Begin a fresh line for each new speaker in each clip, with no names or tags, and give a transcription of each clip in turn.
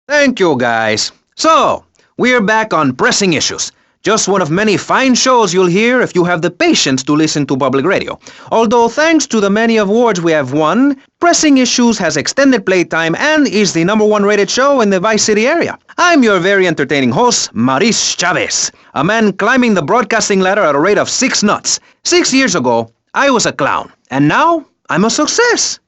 Thank you, guys. So, we're back on Pressing Issues. Just one of many fine shows you'll hear if you have the patience to listen to public radio. Although thanks to the many awards we have won, Pressing Issues has extended playtime and is the #1 rated show in the Vice City area. I'm your very entertaining host, Maurice Chavez, a man climbing the broadcasting ladder at a rate of 6 knots. 6 years ago, I was a clown, and now I'm a success.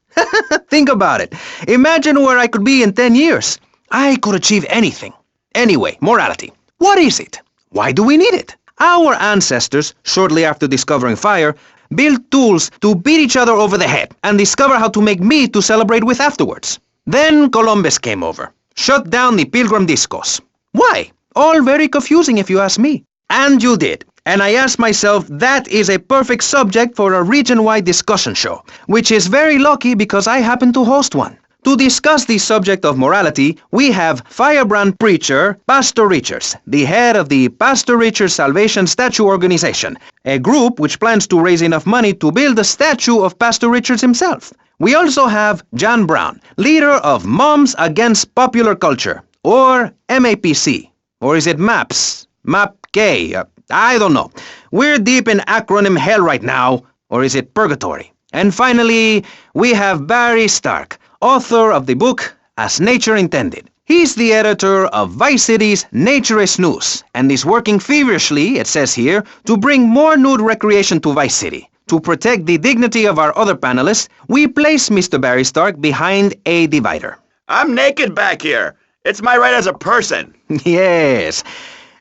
Think about it. Imagine where I could be in 10 years. I could achieve anything. Anyway, morality. What is it? Why do we need it? Our ancestors, shortly after discovering fire, built tools to beat each other over the head and discover how to make meat to celebrate with afterwards. Then Columbus came over, shut down the Pilgrim discos. Why? All very confusing if you ask me. And you did. And I asked myself, that is a perfect subject for a region-wide discussion show, which is very lucky because I happen to host one. To discuss the subject of morality, we have firebrand preacher Pastor Richards, the head of the Pastor Richards Salvation Statue Organization, a group which plans to raise enough money to build a statue of Pastor Richards himself. We also have John Brown, leader of Moms Against Popular Culture, or MAPC. Or is it MAPS? MAPK? I don't know. We're deep in acronym hell right now, or is it purgatory? And finally, we have Barry Stark, author of the book As Nature Intended. He's the editor of Vice City's Naturist News, and is working feverishly, it says here, to bring more nude recreation to Vice City. To protect the dignity of our other panelists, we place Mr. Barry Stark behind a divider.
I'm naked back here. It's my right as a person.
Yes.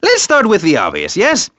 Let's start with the obvious, yes?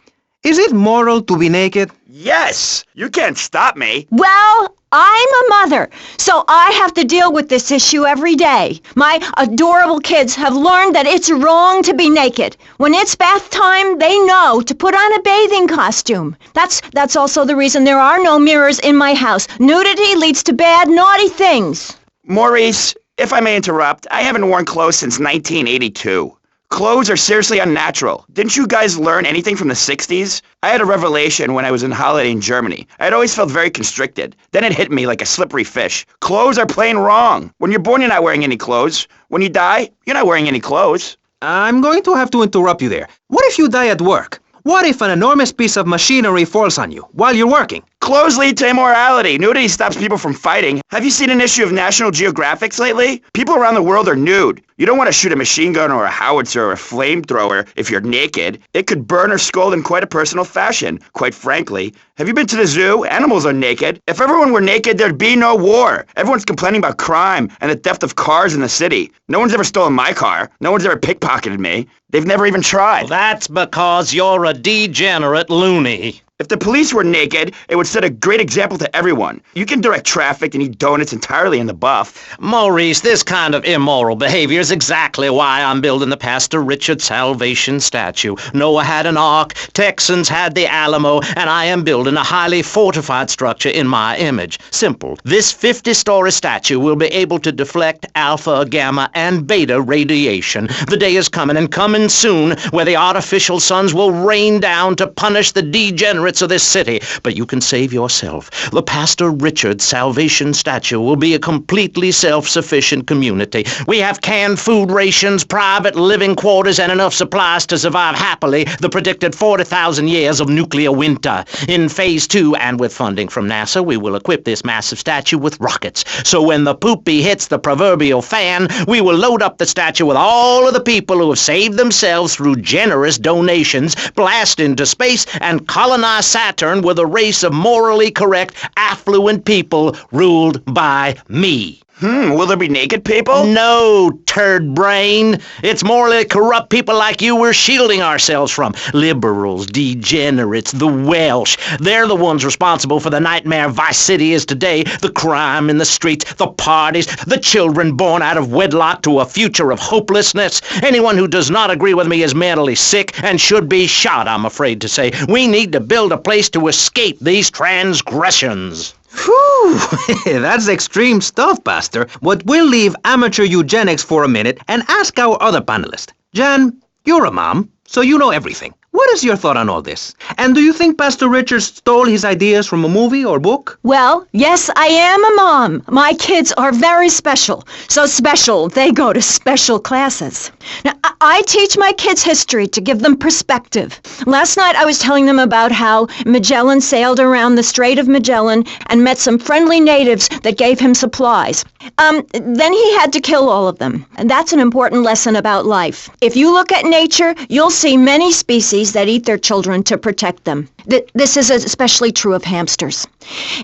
Is it moral to be naked?
Yes! You can't stop me.
Well, I'm a mother, so I have to deal with this issue every day. My adorable kids have learned that it's wrong to be naked. When it's bath time, they know to put on a bathing costume. That's also the reason there are no mirrors in my house. Nudity leads to bad, naughty things.
Maurice, if I may interrupt, I haven't worn clothes since 1982. Clothes are seriously unnatural. Didn't you guys learn anything from the 60s? I had a revelation when I was on holiday in Germany. I had always felt very constricted. Then it hit me like a slippery fish. Clothes are plain wrong. When you're born, you're not wearing any clothes. When you die, you're not wearing any clothes.
I'm going to have to interrupt you there. What if you die at work? What if an enormous piece of machinery falls on you while you're working?
Clothes lead to immorality. Nudity stops people from fighting. Have you seen an issue of National Geographic lately? People around the world are nude. You don't want to shoot a machine gun or a howitzer or a flamethrower if you're naked. It could burn or scald in quite a personal fashion, quite frankly. Have you been to the zoo? Animals are naked. If everyone were naked, there'd be no war. Everyone's complaining about crime and the theft of cars in the city. No one's ever stolen my car. No one's ever pickpocketed me. They've never even tried.
Well, that's because you're a degenerate loony.
If the police were naked, it would set a great example to everyone. You can direct traffic and eat donuts entirely in the buff.
Maurice, this kind of immoral behavior is exactly why I'm building the Pastor Richard Salvation statue. Noah had an ark, Texans had the Alamo, and I am building a highly fortified structure in my image. Simple. This 50-story statue will be able to deflect alpha, gamma, and beta radiation. The day is coming, and coming soon, where the artificial suns will rain down to punish the degenerates of this city. But you can save yourself. The Pastor Richard Salvation statue will be a completely self-sufficient community. We have canned food rations, private living quarters, and enough supplies to survive happily the predicted 40,000 years of nuclear winter. In Phase 2, and with funding from NASA, we will equip this massive statue with rockets. So when the poopy hits the proverbial fan, we will load up the statue with all of the people who have saved themselves through generous donations, blast into space, and colonize Saturn with a race of morally correct, affluent people ruled by me.
Will there be naked people?
No, turd brain. It's morally corrupt people like you we're shielding ourselves from. Liberals, degenerates, the Welsh. They're the ones responsible for the nightmare Vice City is today. The crime in the streets, the parties, the children born out of wedlock to a future of hopelessness. Anyone who does not agree with me is mentally sick and should be shot, I'm afraid to say. We need to build a place to escape these transgressions.
Whew, that's extreme stuff, Pastor. But we'll leave amateur eugenics for a minute and ask our other panelist. Jan, you're a mom, so you know everything. What is your thought on all this? And do you think Pastor Richards stole his ideas from a movie or book?
Well, yes, I am a mom. My kids are very special. So special, they go to special classes. Now, I teach my kids history to give them perspective. Last night I was telling them about how Magellan sailed around the Strait of Magellan and met some friendly natives that gave him supplies. Then he had to kill all of them. And that's an important lesson about life. If you look at nature, you'll see many species that eat their children to protect them. This is especially true of hamsters.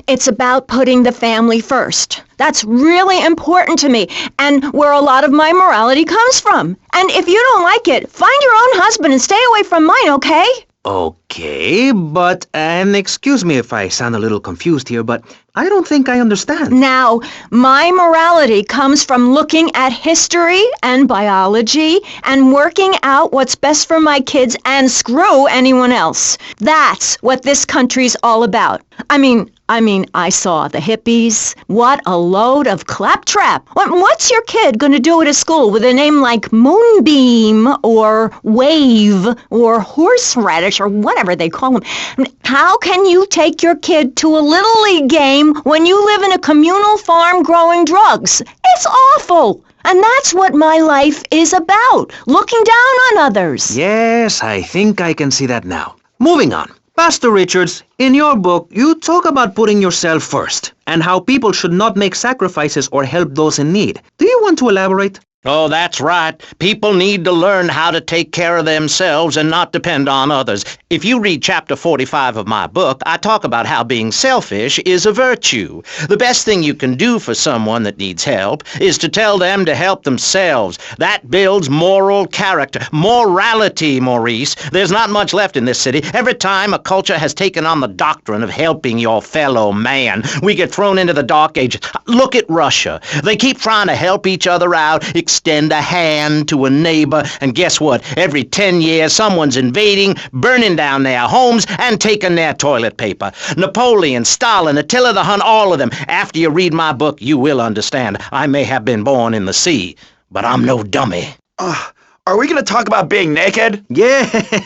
It's about putting the family first. That's really important to me, and where a lot of my morality comes from. And if you don't like it, find your own husband and stay away from mine, okay?
Okay, but, and excuse me if I sound a little confused here, but I don't think I understand.
Now, my morality comes from looking at history and biology and working out what's best for my kids and screw anyone else. That's what this country's all about. I mean, I saw the hippies. What a load of claptrap. What's your kid going to do at a school with a name like Moonbeam or Wave or Horseradish or whatever they call them? How can you take your kid to a Little League game when you live in a communal farm growing drugs? It's awful. And that's what my life is about, looking down on others.
Yes, I think I can see that now. Moving on. Pastor Richards, in your book, you talk about putting yourself first and how people should not make sacrifices or help those in need. Do you want to elaborate?
Oh, that's right. People need to learn how to take care of themselves and not depend on others. If you read chapter 45 of my book, I talk about how being selfish is a virtue. The best thing you can do for someone that needs help is to tell them to help themselves. That builds moral character. Morality, Maurice. There's not much left in this city. Every time a culture has taken on the doctrine of helping your fellow man, we get thrown into the dark ages. Look at Russia. They keep trying to help each other out, extend a hand to a neighbor, and guess what? Every 10 years, someone's invading, burning down their homes, and taking their toilet paper. Napoleon, Stalin, Attila the Hun, all of them. After you read my book, you will understand. I may have been born in the sea, but I'm no dummy.
Are we going to talk about being naked?
Yeah,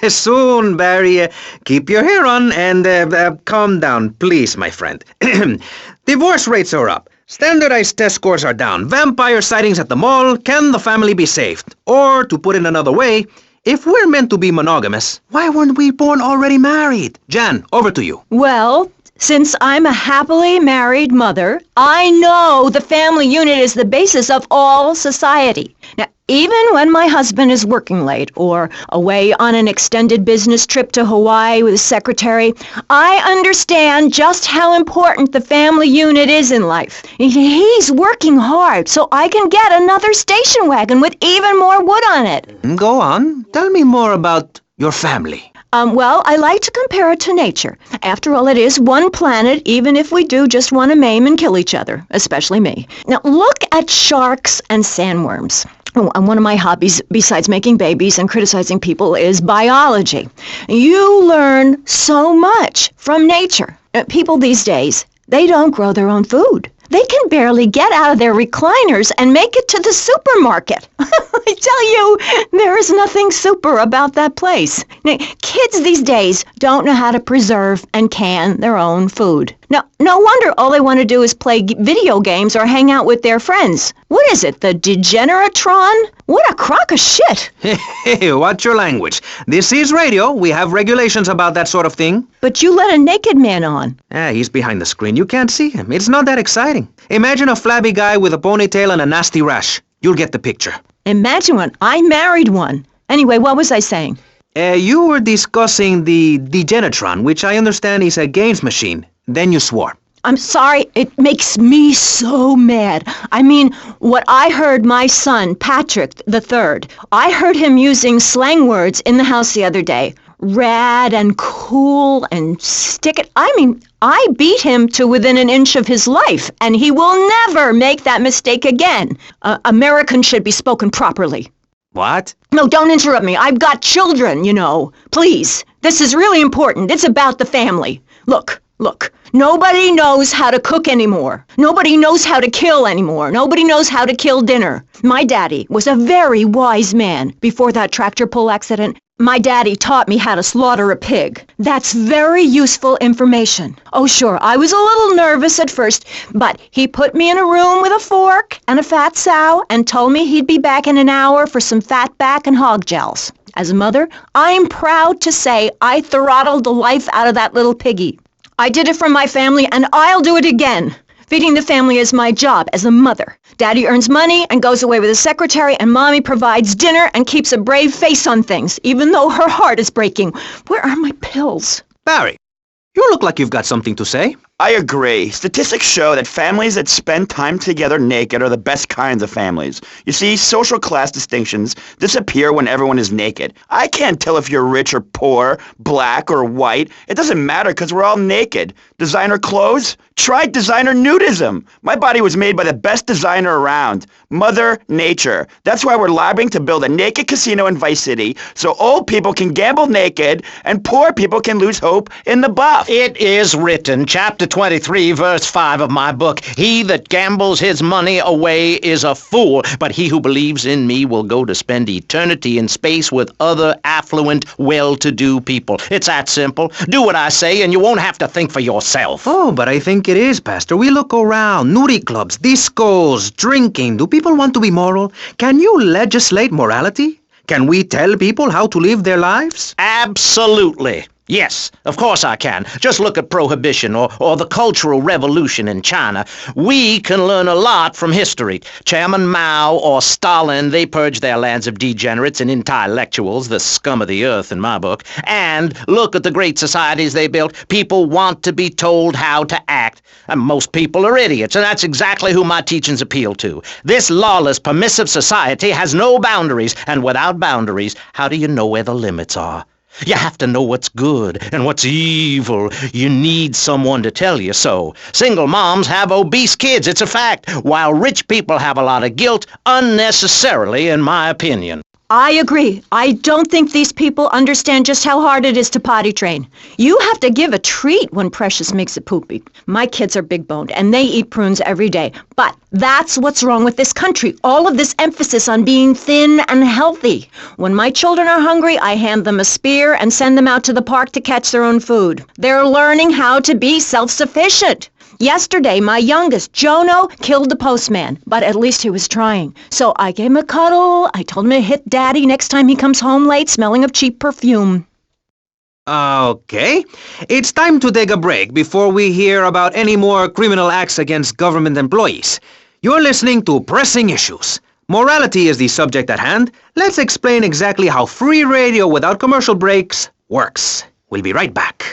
soon, Barry. Keep your hair on and calm down, please, my friend. Divorce rates are up. Standardized test scores are down. Vampire sightings at the mall. Can the family be saved? Or, to put it another way, if we're meant to be monogamous, why weren't we born already married? Jan, over to you.
Well, since I'm a happily married mother, I know the family unit is the basis of all society. Now, even when my husband is working late or away on an extended business trip to Hawaii with his secretary, I understand just how important the family unit is in life. He's working hard so I can get another station wagon with even more wood on it.
Go on. Tell me more about your family.
Well, I like to compare it to nature. After all, it is one planet, even if we do just want to maim and kill each other, especially me. Now, look at sharks and sandworms. And one of my hobbies, besides making babies and criticizing people, is biology. You learn so much from nature. People these days, they don't grow their own food. They can barely get out of their recliners and make it to the supermarket. I tell you, there is nothing super about that place. Now, kids these days don't know how to preserve and can their own food. Now, no wonder all they want to do is play video games or hang out with their friends. What is it, the Degeneratron? What a crock of shit.
Hey, watch your language. This is radio. We have regulations about that sort of thing.
But you let a naked man on.
He's behind the screen. You can't see him. It's not that exciting. Imagine a flabby guy with a ponytail and a nasty rash. You'll get the picture.
Imagine one. I married one. Anyway, what was I saying?
You were discussing the Degenatron, which I understand is a games machine. Then you swore.
I'm sorry, it makes me so mad. I mean, what I heard my son, Patrick III, I heard him using slang words in the house the other day. Rad and cool and stick it. I mean, I beat him to within an inch of his life, and he will never make that mistake again. Americans should be spoken properly.
What?
No, don't interrupt me. I've got children, you know. Please. This is really important. It's about the family. Look. Nobody knows how to cook anymore. Nobody knows how to kill anymore. Nobody knows how to kill dinner. My daddy was a very wise man before that tractor pull accident. My daddy taught me how to slaughter a pig. That's very useful information. Oh, sure, I was a little nervous at first, but he put me in a room with a fork and a fat sow and told me he'd be back in an hour for some fat back and hog gels. As a mother, I'm proud to say I throttled the life out of that little piggy. I did it for my family, and I'll do it again. Feeding the family is my job as a mother. Daddy earns money and goes away with his secretary, and Mommy provides dinner and keeps a brave face on things, even though her heart is breaking. Where are my pills?
Barry, you look like you've got something to say.
I agree. Statistics show that families that spend time together naked are the best kinds of families. You see, social class distinctions disappear when everyone is naked. I can't tell if you're rich or poor, black or white. It doesn't matter because we're all naked. Designer clothes? Try designer nudism. My body was made by the best designer around, Mother Nature. That's why we're lobbying to build a naked casino in Vice City so old people can gamble naked and poor people can lose hope in the buff.
It is written, chapter 23, verse 5 of my book, "He that gambles his money away is a fool, but he who believes in me will go to spend eternity in space with other affluent, well-to-do people." It's that simple. Do what I say, and you won't have to think for yourself.
Oh, but I think it is, Pastor. We look around. Nudie clubs, discos, drinking. Do people want to be moral? Can you legislate morality? Can we tell people how to live their lives?
Absolutely. Yes, of course I can. Just look at Prohibition or the Cultural Revolution in China. We can learn a lot from history. Chairman Mao or Stalin, they purged their lands of degenerates and intellectuals, the scum of the earth in my book. And look at the great societies they built. People want to be told how to act. And most people are idiots, and that's exactly who my teachings appeal to. This lawless, permissive society has no boundaries, and without boundaries, how do you know where the limits are? You have to know what's good and what's evil. You need someone to tell you so. Single moms have obese kids, it's a fact, while rich people have a lot of guilt, unnecessarily, in my opinion.
I agree. I don't think these people understand just how hard it is to potty train. You have to give a treat when Precious makes it poopy. My kids are big-boned, and they eat prunes every day. But that's what's wrong with this country. All of this emphasis on being thin and healthy. When my children are hungry, I hand them a spear and send them out to the park to catch their own food. They're learning how to be self-sufficient. Yesterday, my youngest, Jono, killed the postman, but at least he was trying. So I gave him a cuddle. I told him to hit Daddy next time he comes home late smelling of cheap perfume.
Okay. It's time to take a break before we hear about any more criminal acts against government employees. You're listening to Pressing Issues. Morality is the subject at hand. Let's explain exactly how free radio without commercial breaks works. We'll be right back.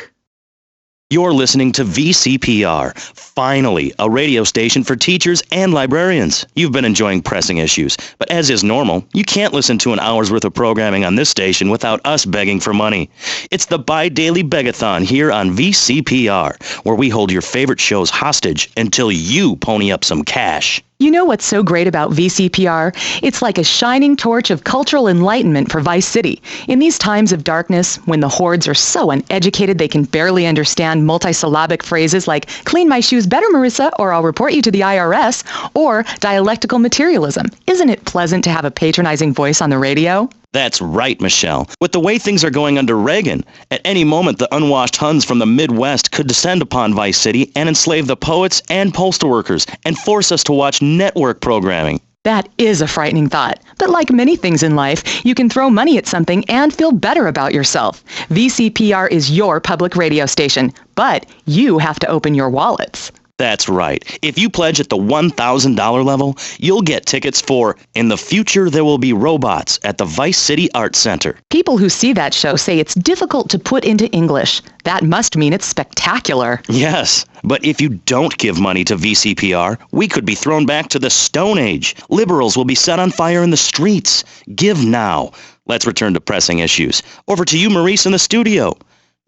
You're listening to VCPR, finally, a radio station for teachers and librarians. You've been enjoying Pressing Issues, but as is normal, you can't listen to an hour's worth of programming on this station without us begging for money. It's the bi-daily begathon here on VCPR, where we hold your favorite shows hostage until you pony up some cash.
You know what's so great about VCPR? It's like a shining torch of cultural enlightenment for Vice City. In these times of darkness, when the hordes are so uneducated they can barely understand multisyllabic phrases like, "Clean my shoes better, Marissa," or "I'll report you to the IRS," or dialectical materialism. Isn't it pleasant to have a patronizing voice on the radio?
That's right, Michelle. With the way things are going under Reagan, at any moment the unwashed Huns from the Midwest could descend upon Vice City and enslave the poets and postal workers and force us to watch network programming.
That is a frightening thought. But like many things in life, you can throw money at something and feel better about yourself. VCPR is your public radio station, but you have to open your wallets.
That's right. If you pledge at the $1,000 level, you'll get tickets for In the Future There Will Be Robots at the Vice City Arts Center.
People who see that show say it's difficult to put into English. That must mean it's spectacular.
Yes, but if you don't give money to VCPR, we could be thrown back to the Stone Age. Liberals will be set on fire in the streets. Give now. Let's return to Pressing Issues. Over to you, Maurice, in the studio.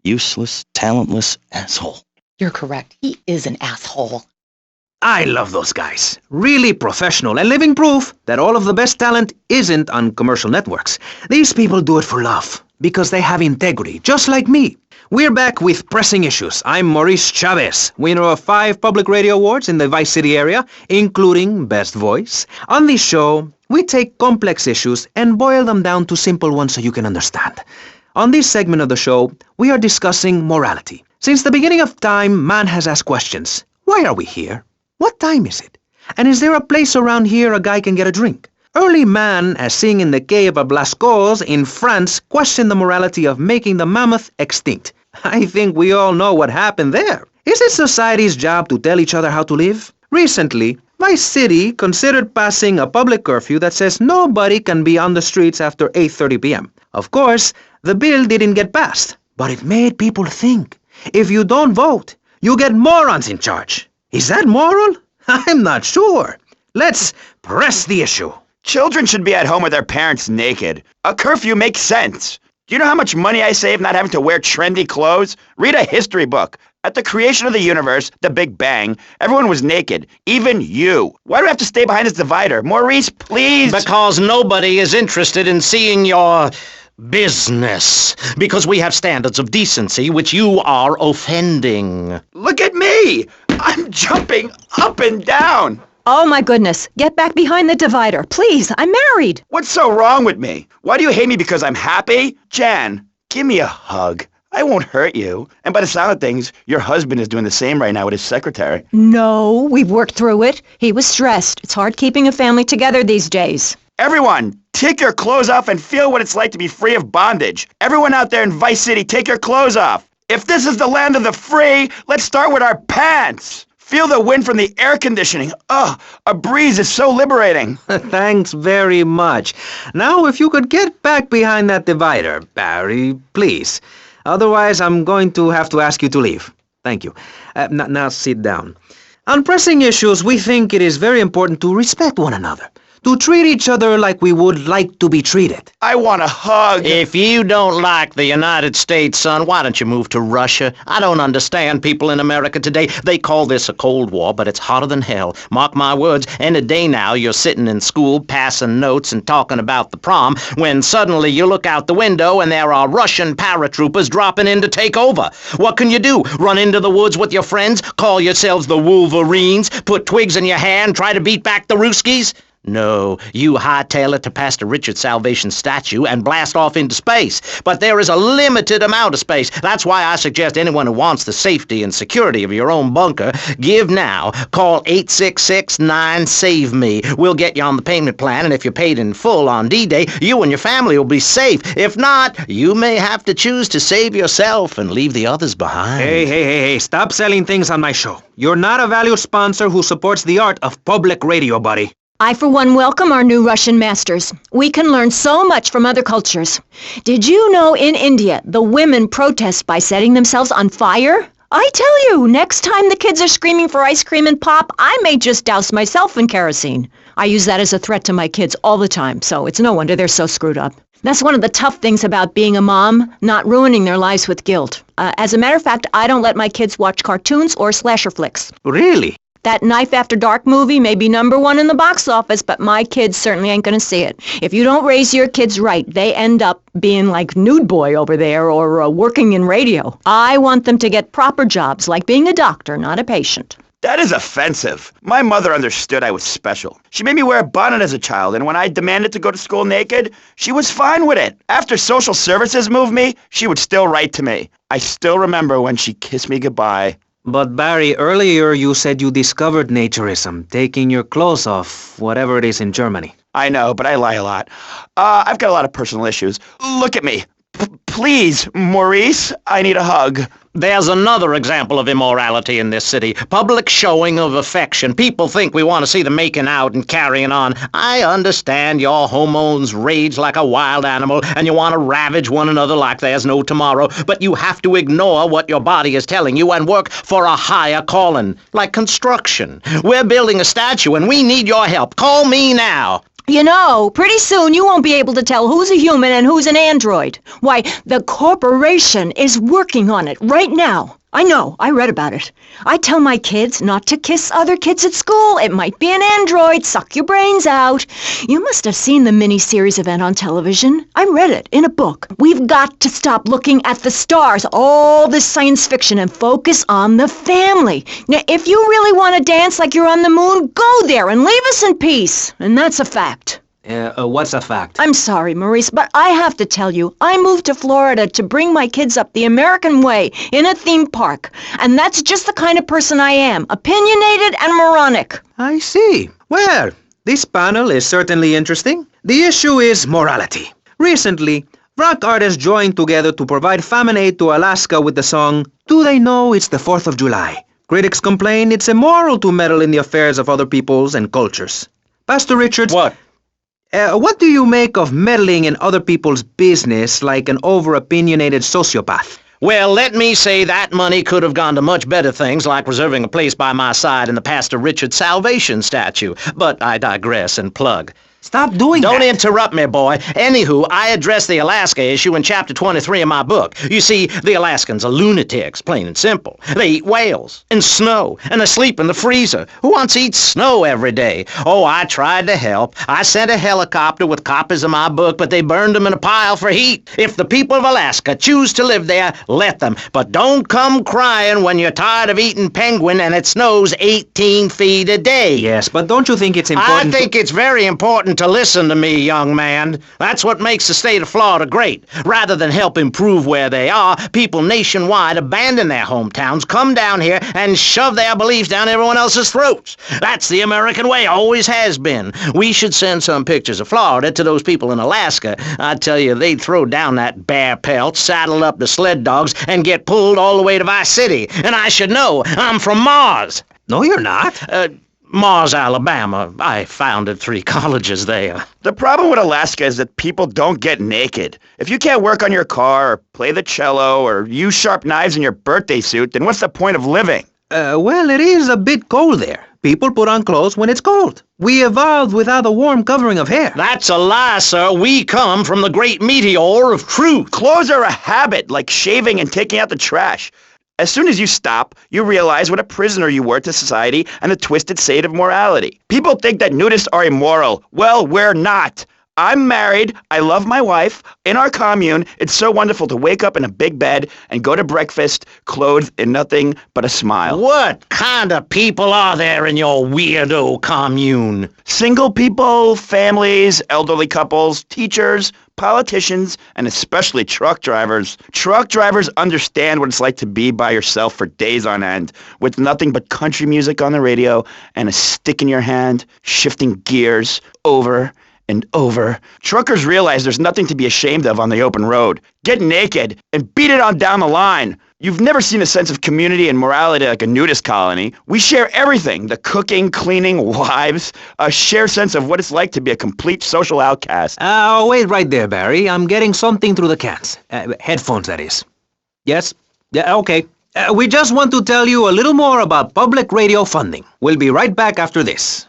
Useless, talentless asshole.
You're correct. He is an asshole.
I love those guys. Really professional and living proof that all of the best talent isn't on commercial networks. These people do it for love, because they have integrity, just like me. We're back with Pressing Issues. I'm Maurice Chavez, winner of 5 public radio awards in the Vice City area, including Best Voice. On this show, we take complex issues and boil them down to simple ones so you can understand. On this segment of the show, we are discussing morality. Since the beginning of time, man has asked questions. Why are we here? What time is it? And is there a place around here a guy can get a drink? Early man, as seen in the cave of Lascaux in France, questioned the morality of making the mammoth extinct. I think we all know what happened there. Is it society's job to tell each other how to live? Recently, my city considered passing a public curfew that says nobody can be on the streets after 8:30 p.m. Of course, the bill didn't get passed, but it made people think. If you don't vote, you get morons in charge. Is that moral? I'm not sure. Let's press the issue.
Children should be at home with their parents naked. A curfew makes sense. Do you know how much money I save not having to wear trendy clothes? Read a history book. At the creation of the universe, the Big Bang, everyone was naked. Even you. Why do I have to stay behind this divider? Maurice, please!
Because nobody is interested in seeing your business. Because we have standards of decency which you are offending.
Look at me! I'm jumping up and down!
Oh my goodness, get back behind the divider. Please, I'm married.
What's so wrong with me? Why do you hate me because I'm happy? Jan, give me a hug. I won't hurt you. And by the sound of things, your husband is doing the same right now with his secretary.
No, we've worked through it. He was stressed. It's hard keeping a family together these days.
Everyone, take your clothes off and feel what it's like to be free of bondage. Everyone out there in Vice City, take your clothes off. If this is the land of the free, let's start with our pants. Feel the wind from the air conditioning. Ugh, a breeze is so liberating.
Thanks very much. Now, if you could get back behind that divider, Barry, please. Otherwise, I'm going to have to ask you to leave. Thank you. Now sit down. On pressing issues, we think it is very important to respect one another, to treat each other like we would like to be treated.
I want a hug.
If you don't like the United States, son, why don't you move to Russia? I don't understand people in America today. They call this a Cold War, but it's hotter than hell. Mark my words, any day now you're sitting in school, passing notes and talking about the prom, when suddenly you look out the window and there are Russian paratroopers dropping in to take over. What can you do? Run into the woods with your friends? Call yourselves the Wolverines? Put twigs in your hair and try to beat back the Ruskies? No, you hightail it to Pastor Richard's Salvation statue and blast off into space. But there is a limited amount of space. That's why I suggest anyone who wants the safety and security of your own bunker, give now. Call 866-9-SAVE-ME. We'll get you on the payment plan, and if you're paid in full on D-Day, you and your family will be safe. If not, you may have to choose to save yourself and leave the others behind.
Hey, stop selling things on my show. You're not a valued sponsor who supports the art of public radio, buddy.
I, for one, welcome our new Russian masters. We can learn so much from other cultures. Did you know in India, the women protest by setting themselves on fire? I tell you, next time the kids are screaming for ice cream and pop, I may just douse myself in kerosene. I use that as a threat to my kids all the time, so it's no wonder they're so screwed up. That's one of the tough things about being a mom, not ruining their lives with guilt. As a matter of fact, I don't let my kids watch cartoons or slasher flicks.
Really?
That Knife After Dark movie may be #1 in the box office, but my kids certainly ain't gonna see it. If you don't raise your kids right, they end up being like Nude Boy over there or working in radio. I want them to get proper jobs, like being a doctor, not a patient.
That is offensive. My mother understood I was special. She made me wear a bonnet as a child, and when I demanded to go to school naked, she was fine with it. After social services moved me, she would still write to me. I still remember when she kissed me goodbye.
But Barry, earlier you said you discovered naturism, taking your clothes off, whatever it is in Germany.
I know, but I lie a lot. I've got a lot of personal issues. Look at me. Please, Maurice, I need a hug.
There's another example of immorality in this city. Public showing of affection. People think we want to see them making out and carrying on. I understand your hormones rage like a wild animal and you want to ravage one another like there's no tomorrow, but you have to ignore what your body is telling you and work for a higher calling, like construction. We're building a statue and we need your help. Call me now.
You know, pretty soon you won't be able to tell who's a human and who's an android. Why, the corporation is working on it right now. I know, I read about it. I tell my kids not to kiss other kids at school. It might be an android, suck your brains out. You must have seen the mini-series event on television. I read it in a book. We've got to stop looking at the stars, all this science fiction, and focus on the family. Now, if you really want to dance like you're on the moon, go there and leave us in peace. And that's a fact.
What's a fact?
I'm sorry, Maurice, but I have to tell you, I moved to Florida to bring my kids up the American way in a theme park. And that's just the kind of person I am, opinionated and moronic.
I see. Well, this panel is certainly interesting. The issue is morality. Recently, rock artists joined together to provide famine aid to Alaska with the song, Do They Know It's the 4th of July? Critics complain it's immoral to meddle in the affairs of other peoples and cultures. Pastor Richards...
What?
What do you make of meddling in other people's business like an over-opinionated sociopath?
Well, let me say that money could have gone to much better things, like reserving a place by my side in the Pastor Richard Salvation statue. But I digress and plug.
Stop doing that.
Don't interrupt me, boy. Anywho, I addressed the Alaska issue in Chapter 23 of my book. You see, the Alaskans are lunatics, plain and simple. They eat whales and snow, and they sleep in the freezer. Who wants to eat snow every day? Oh, I tried to help. I sent a helicopter with copies of my book, but they burned them in a pile for heat. If the people of Alaska choose to live there, let them. But don't come crying when you're tired of eating penguin and it snows 18 feet a day.
Yes, but don't you think it's important
I think it's very important to listen to me, young man. That's what makes the state of Florida great. Rather than help improve where they are, people nationwide abandon their hometowns, come down here, and shove their beliefs down everyone else's throats. That's the American way, always has been. We should send some pictures of Florida to those people in Alaska. I tell you, they'd throw down that bear pelt, saddle up the sled dogs, and get pulled all the way to Vice City. And I should know, I'm from Mars.
No, you're not.
Mars, Alabama. I founded 3 colleges there.
The problem with Alaska is that people don't get naked. If you can't work on your car or play the cello or use sharp knives in your birthday suit, then what's the point of living?
Well, it is a bit cold there. People put on clothes when it's cold. We evolved without a warm covering of hair.
That's a lie, sir. We come from the great meteor of truth.
Clothes are a habit, like shaving and taking out the trash. As soon as you stop, you realize what a prisoner you were to society and the twisted state of morality. People think that nudists are immoral. Well, we're not. I'm married. I love my wife. In our commune, it's so wonderful to wake up in a big bed and go to breakfast clothed in nothing but a smile.
What kind of people are there in your weirdo commune?
Single people, families, elderly couples, teachers, politicians, and especially truck drivers. Truck drivers understand what it's like to be by yourself for days on end, with nothing but country music on the radio and a stick in your hand, shifting gears over and over. Truckers realize there's nothing to be ashamed of on the open road. Get naked and beat it on down the line. You've never seen a sense of community and morality like a nudist colony. We share everything, the cooking, cleaning, wives, a shared sense of what it's like to be a complete social outcast.
Wait right there, Barry. I'm getting something through the cans. Headphones, that is. Yes? Yeah, okay. We just want to tell you a little more about public radio funding. We'll be right back after this.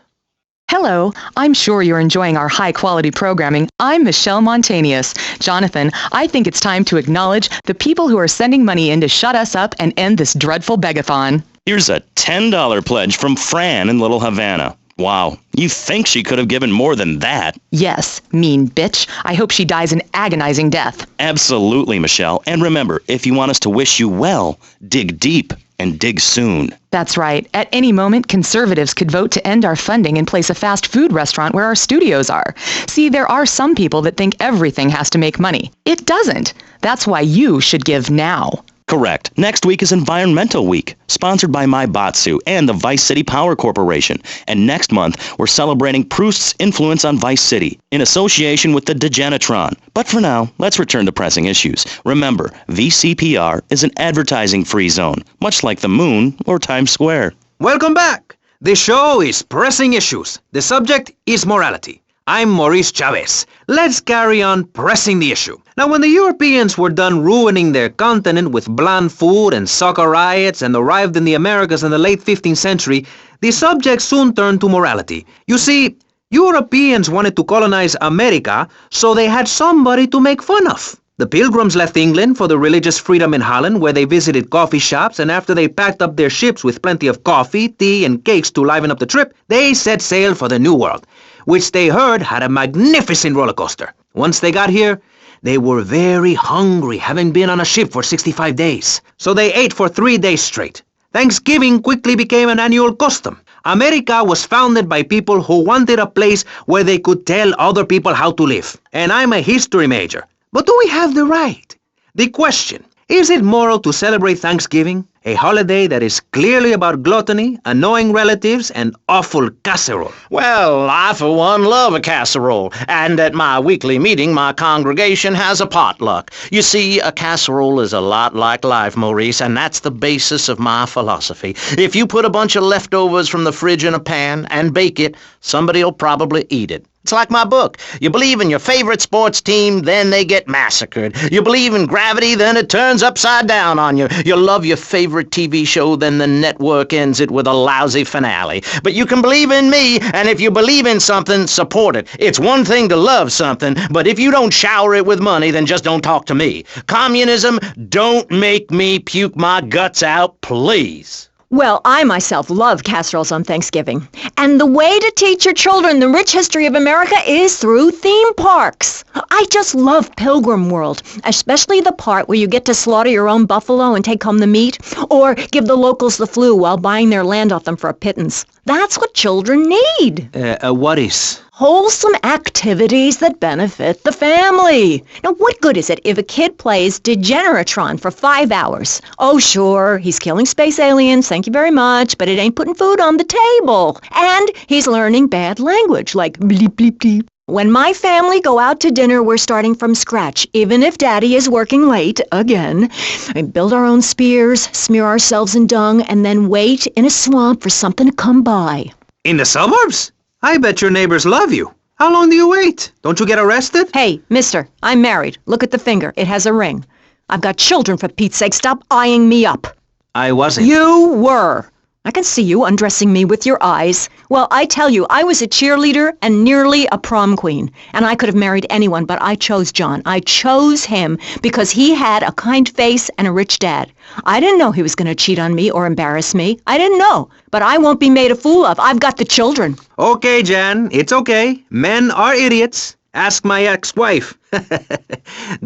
Hello, I'm sure you're enjoying our high-quality programming. I'm Michelle Montanius. Jonathan, I think it's time to acknowledge the people who are sending money in to shut us up and end this dreadful begathon.
Here's a $10 pledge from Fran in Little Havana. Wow, you think she could have given more than that?
Yes, mean bitch. I hope she dies an agonizing death.
Absolutely, Michelle. And remember, if you want us to wish you well, dig deep and dig soon.
That's right. At any moment, conservatives could vote to end our funding and place a fast food restaurant where our studios are. See, there are some people that think everything has to make money. It doesn't. That's why you should give now.
Correct. Next week is Environmental Week, sponsored by My Batsu and the Vice City Power Corporation. And next month, we're celebrating Proust's influence on Vice City in association with the Degenitron. But for now, let's return to pressing issues. Remember, VCPR is an advertising-free zone, much like the moon or Times Square.
Welcome back. The show is Pressing Issues. The subject is morality. I'm Maurice Chavez. Let's carry on pressing the issue. Now, when the Europeans were done ruining their continent with bland food and soccer riots and arrived in the Americas in the late 15th century, the subject soon turned to morality. You see, Europeans wanted to colonize America, so they had somebody to make fun of. The Pilgrims left England for the religious freedom in Holland, where they visited coffee shops, and after they packed up their ships with plenty of coffee, tea, and cakes to liven up the trip, they set sail for the New World, which they heard had a magnificent roller coaster. Once they got here, they were very hungry, having been on a ship for 65 days. So they ate for 3 days straight. Thanksgiving quickly became an annual custom. America was founded by people who wanted a place where they could tell other people how to live. And I'm a history major. But do we have the right? The question, is it moral to celebrate Thanksgiving, a holiday that is clearly about gluttony, annoying relatives, and awful casserole?
Well, I for one love a casserole, and at my weekly meeting my congregation has a potluck. You see, a casserole is a lot like life, Maurice, and that's the basis of my philosophy. If you put a bunch of leftovers from the fridge in a pan and bake it, somebody'll probably eat it. It's like my book. You believe in your favorite sports team, then they get massacred. You believe in gravity, then it turns upside down on you. You love your favorite TV show, then the network ends it with a lousy finale. But you can believe in me, and if you believe in something, support it. It's one thing to love something, but if you don't shower it with money, then just don't talk to me. Communism, don't make me puke my guts out, please.
Well, I myself love casseroles on Thanksgiving. And the way to teach your children the rich history of America is through theme parks. I just love Pilgrim World, especially the part where you get to slaughter your own buffalo and take home the meat, or give the locals the flu while buying their land off them for a pittance. That's what children need.
What is?
Wholesome activities that benefit the family. Now, what good is it if a kid plays Degeneratron for 5 hours? Oh, sure, he's killing space aliens, thank you very much, but it ain't putting food on the table. And he's learning bad language, like bleep, bleep, bleep. When my family go out to dinner, we're starting from scratch, even if Daddy is working late, again. We build our own spears, smear ourselves in dung, and then wait in a swamp for something to come by.
In the suburbs? I bet your neighbors love you. How long do you wait? Don't you get arrested?
Hey, mister, I'm married. Look at the finger. It has a ring. I've got children, for Pete's sake. Stop eyeing me up.
I wasn't.
You were. I can see you undressing me with your eyes. Well, I tell you, I was a cheerleader and nearly a prom queen. And I could have married anyone, but I chose John. I chose him because he had a kind face and a rich dad. I didn't know he was going to cheat on me or embarrass me. I didn't know. But I won't be made a fool of. I've got the children.
Okay, Jan, it's okay. Men are idiots. Ask my ex-wife.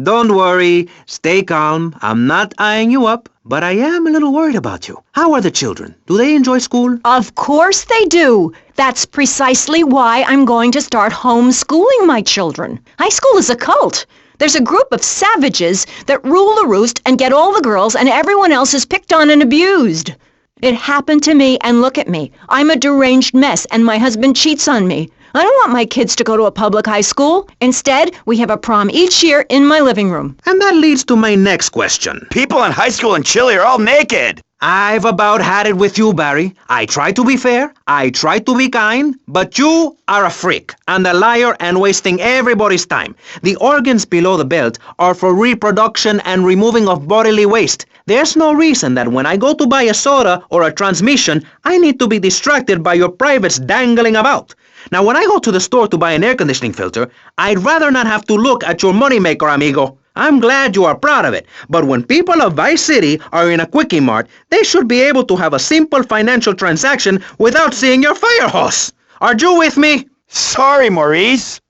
Don't worry. Stay calm. I'm not eyeing you up, but I am a little worried about you. How are the children? Do they enjoy school?
Of course they do. That's precisely why I'm going to start homeschooling my children. High school is a cult. There's a group of savages that rule the roost and get all the girls, and everyone else is picked on and abused. It happened to me, and look at me. I'm a deranged mess, and my husband cheats on me. I don't want my kids to go to a public high school. Instead, we have a prom each year in my living room.
And that leads to my next question.
People in high school in Chile are all naked.
I've about had it with you, Barry. I try to be fair, I try to be kind, but you are a freak and a liar and wasting everybody's time. The organs below the belt are for reproduction and removing of bodily waste. There's no reason that when I go to buy a soda or a transmission, I need to be distracted by your privates dangling about. Now, when I go to the store to buy an air conditioning filter, I'd rather not have to look at your moneymaker, amigo. I'm glad you are proud of it, but when people of Vice City are in a Quickie Mart, they should be able to have a simple financial transaction without seeing your fire hose. Are you with me?
Sorry, Maurice.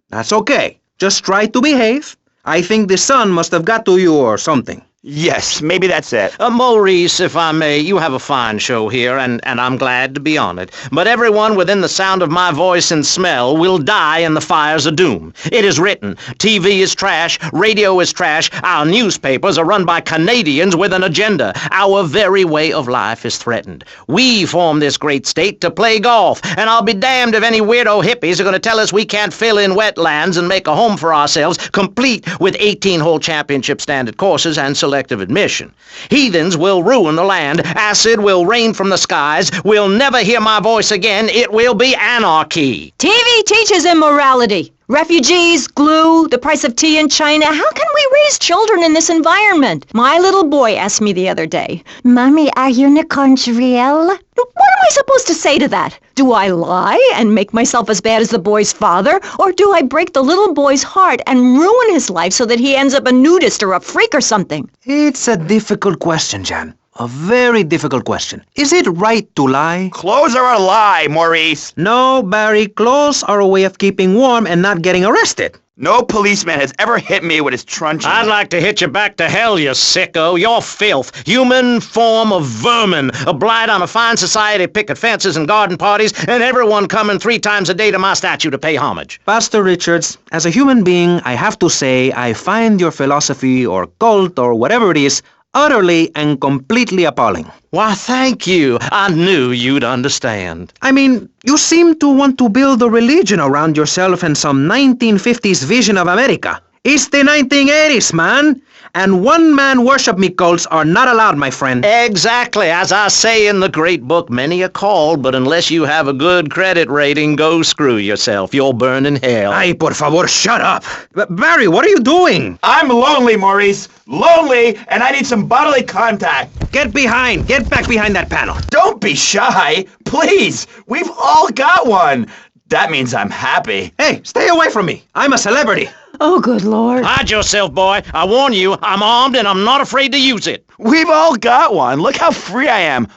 That's okay. Just try to behave. I think the sun must have got to you or something.
Yes, maybe that's it.
Maurice, if I may, you have a fine show here, and I'm glad to be on it. But everyone within the sound of my voice and smell will die in the fires of doom. It is written. TV is trash. Radio is trash. Our newspapers are run by Canadians with an agenda. Our very way of life is threatened. We formed this great state to play golf, and I'll be damned if any weirdo hippies are going to tell us we can't fill in wetlands and make a home for ourselves, complete with 18-hole championship standard courses and selective admission. Heathens will ruin the land. Acid will rain from the skies. We'll never hear my voice again. It will be anarchy.
TV teaches immorality. Refugees, glue, the price of tea in China. How can we raise children in this environment? My little boy asked me the other day, Mommy, are unicorns real? What am I supposed to say to that? Do I lie and make myself as bad as the boy's father? Or do I break the little boy's heart and ruin his life so that he ends up a nudist or a freak or something?
It's a difficult question, Jan. A very difficult question. Is it right to lie?
Clothes are a lie, Maurice.
No, Barry, clothes are a way of keeping warm and not getting arrested.
No policeman has ever hit me with his truncheon.
I'd like to hit you back to hell, you sicko. You're filth, human form of vermin, a blight on a fine society, picket fences and garden parties, and everyone coming 3 times a day to my statue to pay homage.
Pastor Richards, as a human being, I have to say I find your philosophy or cult or whatever it is utterly and completely appalling.
Why, thank you. I knew you'd understand.
I mean, you seem to want to build a religion around yourself and some 1950s vision of America. It's the 1980s, man. And one-man worship me cults are not allowed, my friend.
Exactly. As I say in the great book, many are called, but unless you have a good credit rating, go screw yourself. You'll burn in hell.
Ay, por favor, shut up. Barry, what are you doing?
I'm lonely, Maurice. Lonely, and I need some bodily contact.
Get back behind that panel.
Don't be shy. Please. We've all got one. That means I'm happy.
Hey, stay away from me. I'm a celebrity.
Oh, good Lord.
Hide yourself, boy. I warn you, I'm armed and I'm not afraid to use it.
We've all got one. Look how free I am.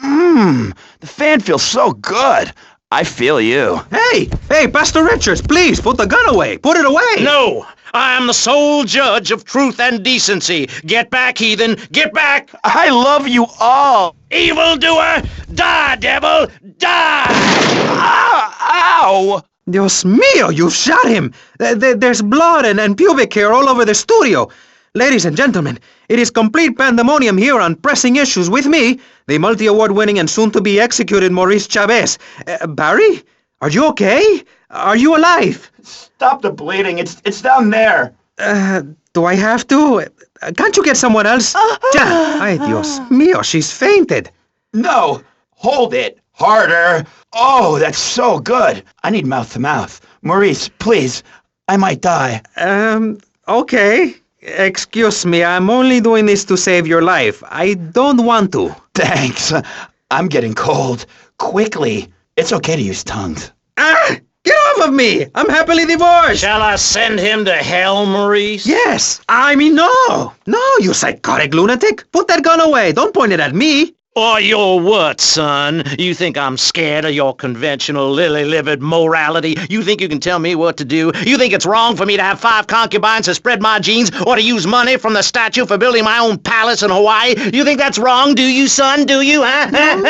The fan feels so good. I feel you.
Hey, Pastor Richards, please, put the gun away. Put it away.
No, I am the sole judge of truth and decency. Get back, heathen. Get back.
I love you all.
Evildoer, die, devil, die!
Ow!
Dios mío, you shot him! There's blood and pubic hair all over the studio. Ladies and gentlemen, it is complete pandemonium here on Pressing Issues with me, the multi-award-winning and soon-to-be executed Maurice Chavez. Barry? Are you okay? Are you alive?
Stop the bleeding. It's down there.
Do I have to? Can't you get someone else? Ay, Dios mío, she's fainted.
No. Hold it. Harder. Oh, that's so good. I need mouth-to-mouth. Maurice, please. I might die.
Okay. Excuse me, I'm only doing this to save your life. I don't want to.
Thanks. I'm getting cold. Quickly. It's okay to use tongues.
Get off of me! I'm happily divorced!
Shall I send him to hell, Maurice?
Yes! I mean, no! No, you psychotic lunatic! Put that gun away! Don't point it at me!
Or your what, son? You think I'm scared of your conventional lily-livered morality? You think you can tell me what to do? You think it's wrong for me to have 5 concubines to spread my genes or to use money from the statue for building my own palace in Hawaii? You think that's wrong, do you, son? Do you, huh?
No,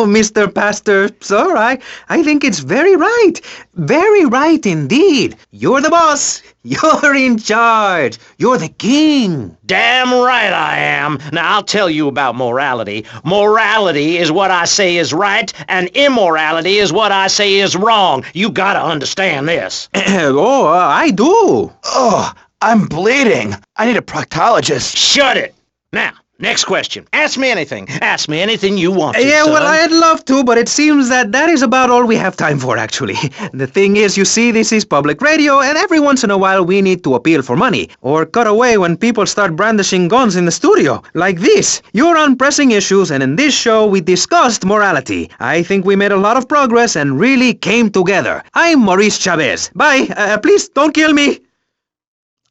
Mr. Pastor, sir, I think it's very right. Very right indeed. You're the boss. You're in charge. You're the king.
Damn right I am. Now, I'll tell you about morality. Morality is what I say is right, and immorality is what I say is wrong. You gotta understand this.
I do.
Oh, I'm bleeding. I need a proctologist.
Shut it. Now, next question. Ask me anything. Ask me anything you want to,
Yeah,
son.
well, I'd love to, but it seems that is about all we have time for, actually. The thing is, you see, this is public radio, and every once in a while we need to appeal for money, or cut away when people start brandishing guns in the studio. Like this. You're on Pressing Issues, and in this show we discussed morality. I think we made a lot of progress and really came together. I'm Maurice Chavez. Bye. Please, don't kill me.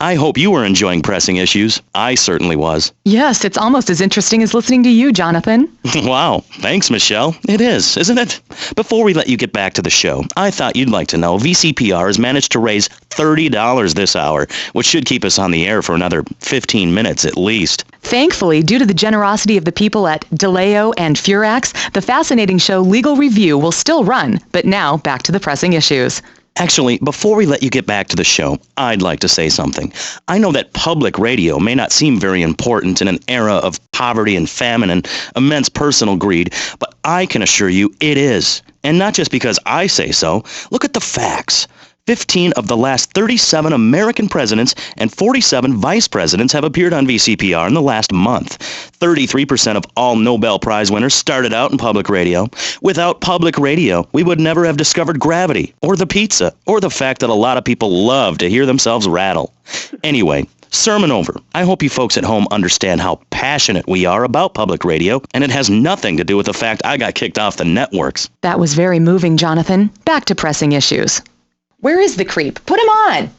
I hope you were enjoying Pressing Issues. I certainly was.
Yes, it's almost as interesting as listening to you, Jonathan.
Wow. Thanks, Michelle. It is, isn't it? Before we let you get back to the show, I thought you'd like to know VCPR has managed to raise $30 this hour, which should keep us on the air for another 15 minutes at least.
Thankfully, due to the generosity of the people at DeLeo and Furax, the fascinating show Legal Review will still run. But now, back to the Pressing Issues.
Actually, before we let you get back to the show, I'd like to say something. I know that public radio may not seem very important in an era of poverty and famine and immense personal greed, but I can assure you it is. And not just because I say so. Look at the facts. 15 of the last 37 American presidents and 47 vice presidents have appeared on VCPR in the last month. 33% of all Nobel Prize winners started out in public radio. Without public radio, we would never have discovered gravity, or the pizza, or the fact that a lot of people love to hear themselves rattle. Anyway, sermon over. I hope you folks at home understand how passionate we are about public radio, and it has nothing to do with the fact I got kicked off the networks.
That was very moving, Jonathan. Back to Pressing Issues. Where is the creep? Put him on!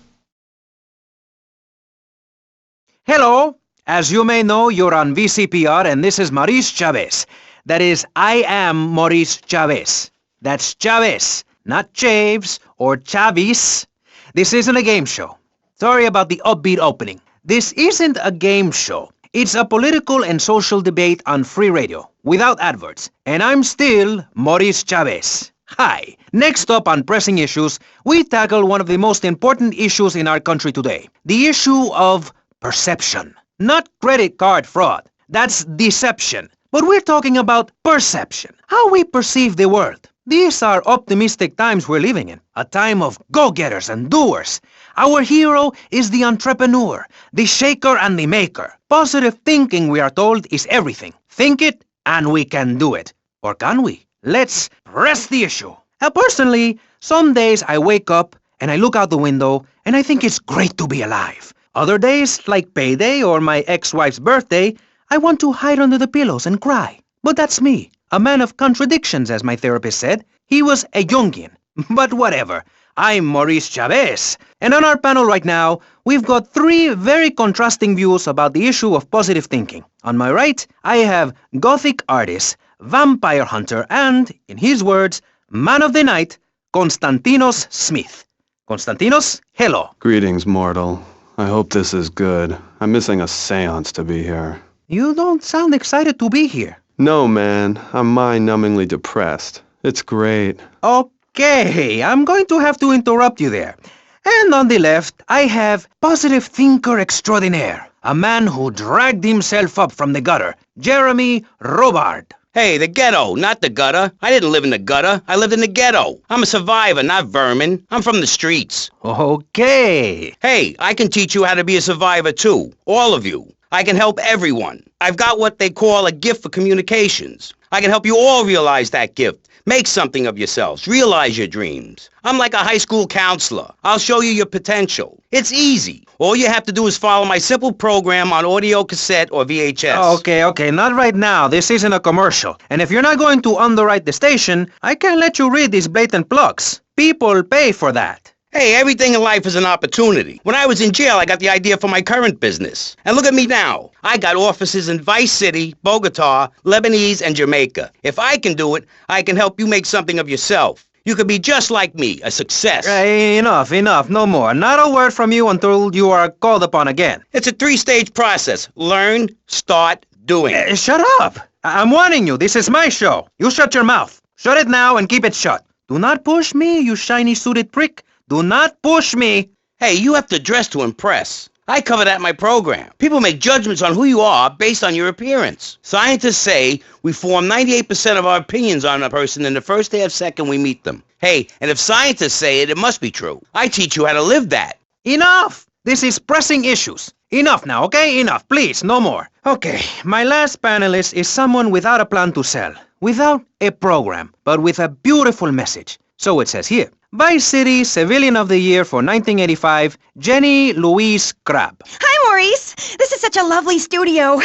Hello. As you may know, you're on VCPR, and this is Maurice Chavez. That is, I am Maurice Chavez. That's Chavez, not Chaves or Chavis. this isn't a game show. Sorry about the upbeat opening. This isn't a game show. It's a political and social debate on free radio, without adverts. And I'm still Maurice Chavez. Hi. Next up on Pressing Issues, we tackle one of the most important issues in our country today. The issue of perception. Not credit card fraud. That's deception. But we're talking about perception. How we perceive the world. These are optimistic times we're living in. A time of go-getters and doers. Our hero is the entrepreneur, the shaker and the maker. Positive thinking, we are told, is everything. Think it and we can do it. Or can we? Let's press the issue. Personally, some days I wake up and I look out the window and I think it's great to be alive. Other days, like payday or my ex-wife's birthday, I want to hide under the pillows and cry. But that's me. A man of contradictions, as my therapist said. He was a Jungian. But whatever. I'm Maurice Chavez. And on our panel right now, we've got three very contrasting views about the issue of positive thinking. On my right, I have Gothic artist, vampire hunter, and, in his words, man of the night, Konstantinos Smith. Konstantinos, hello.
Greetings, mortal. I hope this is good. I'm missing a seance to be here.
You don't sound excited to be here.
No, man. I'm mind-numbingly depressed. It's great.
Okay, I'm going to have to interrupt you there. And on the left, I have positive thinker extraordinaire, a man who dragged himself up from the gutter, Jeremy Robard.
Hey, the ghetto, not the gutter. I didn't live in the gutter. I lived in the ghetto. I'm a survivor, not vermin. I'm from the streets.
Okay.
Hey, I can teach you how to be a survivor too. All of you. I can help everyone. I've got what they call a gift for communications. I can help you all realize that gift. Make something of yourselves. Realize your dreams. I'm like a high school counselor. I'll show you your potential. It's easy. All you have to do is follow my simple program on audio cassette or VHS.
Okay, not right now. This isn't a commercial. And if you're not going to underwrite the station, I can't let you read these blatant plugs. People pay for that.
Hey, everything in life is an opportunity. When I was in jail, I got the idea for my current business. And look at me now. I got offices in Vice City, Bogota, Lebanese, and Jamaica. If I can do it, I can help you make something of yourself. You could be just like me, a success.
Enough, no more. Not a word from you until you are called upon again.
It's a 3-stage process. Learn, start, doing.
Shut up. I'm warning you. This is my show. You shut your mouth. Shut it now and keep it shut. Do not push me, you shiny suited prick. Do not push me.
Hey, you have to dress to impress. I cover that in my program. People make judgments on who you are based on your appearance. Scientists say we form 98% of our opinions on a person in the first day of second we meet them. Hey, and if scientists say it, it must be true. I teach you how to live that.
Enough! This is Pressing Issues. Enough now, okay? Enough, please, no more. Okay, my last panelist is someone without a plan to sell, without a program, but with a beautiful message. So it says here. Vice City Civilian of the Year for 1985, Jenny Louise Crabb.
Hi, Maurice. This is such a lovely studio.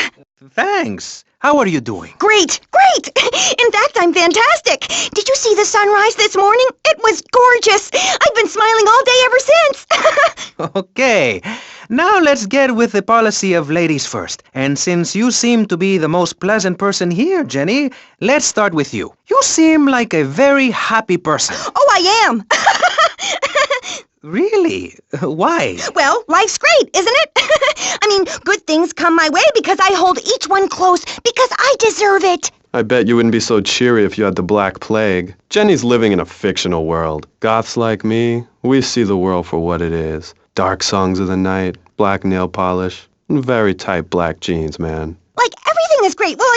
Thanks. How are you doing?
Great. In fact, I'm fantastic. Did you see the sunrise this morning? It was gorgeous. I've been smiling all day ever since.
Okay. Now let's get with the policy of ladies first. And since you seem to be the most pleasant person here, Jenny, let's start with you. You seem like a very happy person.
Oh, I am.
Really? Why?
Well, life's great, isn't it? I mean, good things come my way because I hold each one close because I deserve it.
I bet you wouldn't be so cheery if you had the Black Plague. Jenny's living in a fictional world. Goths like me, we see the world for what it is. Dark songs of the night, black nail polish, and very tight black jeans, man.
Like everything is great. Well,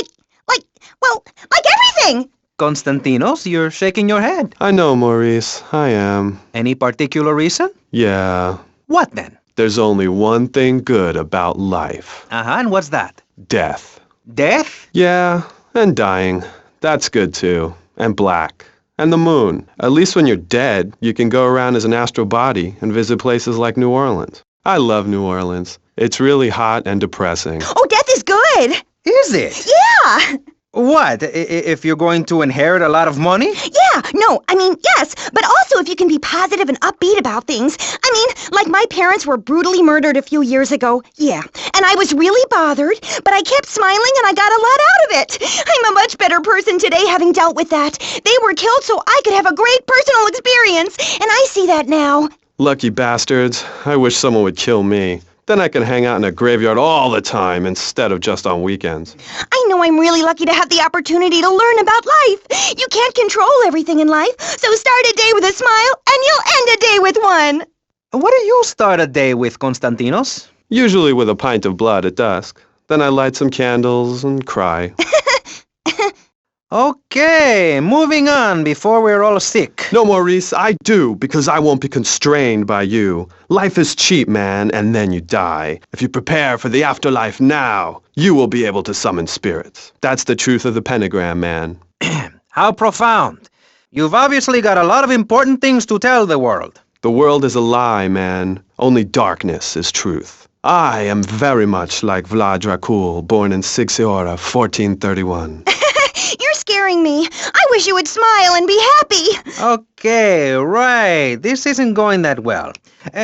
like everything.
Konstantinos, you're shaking your head.
I know, Maurice. I am.
Any particular reason?
Yeah.
What then?
There's only one thing good about life.
And what's that?
Death.
Death?
Yeah, and dying. That's good too. And black. And the moon. At least when you're dead, you can go around as an astral body and visit places like New Orleans. I love New Orleans. It's really hot and depressing.
Oh, death is good.
Is it?
Yeah.
What? If you're going to inherit a lot of money?
Yeah, no, I mean, yes, but also if you can be positive and upbeat about things. I mean, like my parents were brutally murdered a few years ago, yeah, and I was really bothered, but I kept smiling and I got a lot out of it. I'm a much better person today having dealt with that. They were killed so I could have a great personal experience, and I see that now.
Lucky bastards. I wish someone would kill me. Then I can hang out in a graveyard all the time instead of just on weekends.
I know I'm really lucky to have the opportunity to learn about life. You can't control everything in life, so start a day with a smile and you'll end a day with one.
What do you start a day with, Konstantinos?
Usually with a pint of blood at dusk. Then I light some candles and cry.
Okay, moving on before we're all sick.
No, Maurice, I do, because I won't be constrained by you. Life is cheap, man, and then you die. If you prepare for the afterlife now, you will be able to summon spirits. That's the truth of the pentagram, man.
How profound. You've obviously got a lot of important things to tell the world.
The world is a lie, man. Only darkness is truth. I am very much like Vlad Dracul, born in Sixiora, 1431.
You're scaring me. I wish you would smile and be happy.
Okay, right. This isn't going that well.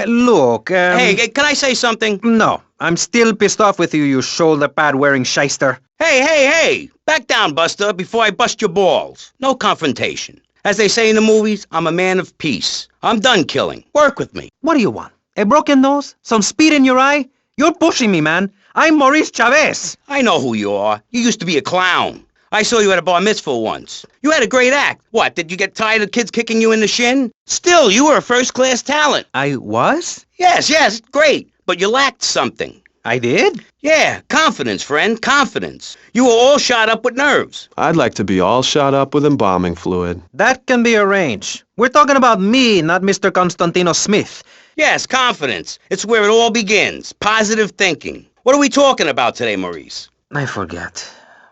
Look,
Hey, can I say something?
No, I'm still pissed off with you, you shoulder-pad-wearing shyster.
Hey! Back down, Buster, before I bust your balls. No confrontation. As they say in the movies, I'm a man of peace. I'm done killing. Work with me.
What do you want? A broken nose? Some speed in your eye? You're pushing me, man. I'm Maurice Chavez.
I know who you are. You used to be a clown. I saw you at a bar mitzvah once. You had a great act. What, did you get tired of kids kicking you in the shin? Still, you were a first-class talent.
I was?
Yes, great. But you lacked something.
I did?
Yeah, confidence, friend, confidence. You were all shot up with nerves.
I'd like to be all shot up with embalming fluid.
That can be arranged. We're talking about me, not Mr. Constantinos Smith.
Yes, confidence. It's where it all begins. Positive thinking. What are we talking about today, Maurice?
I forget.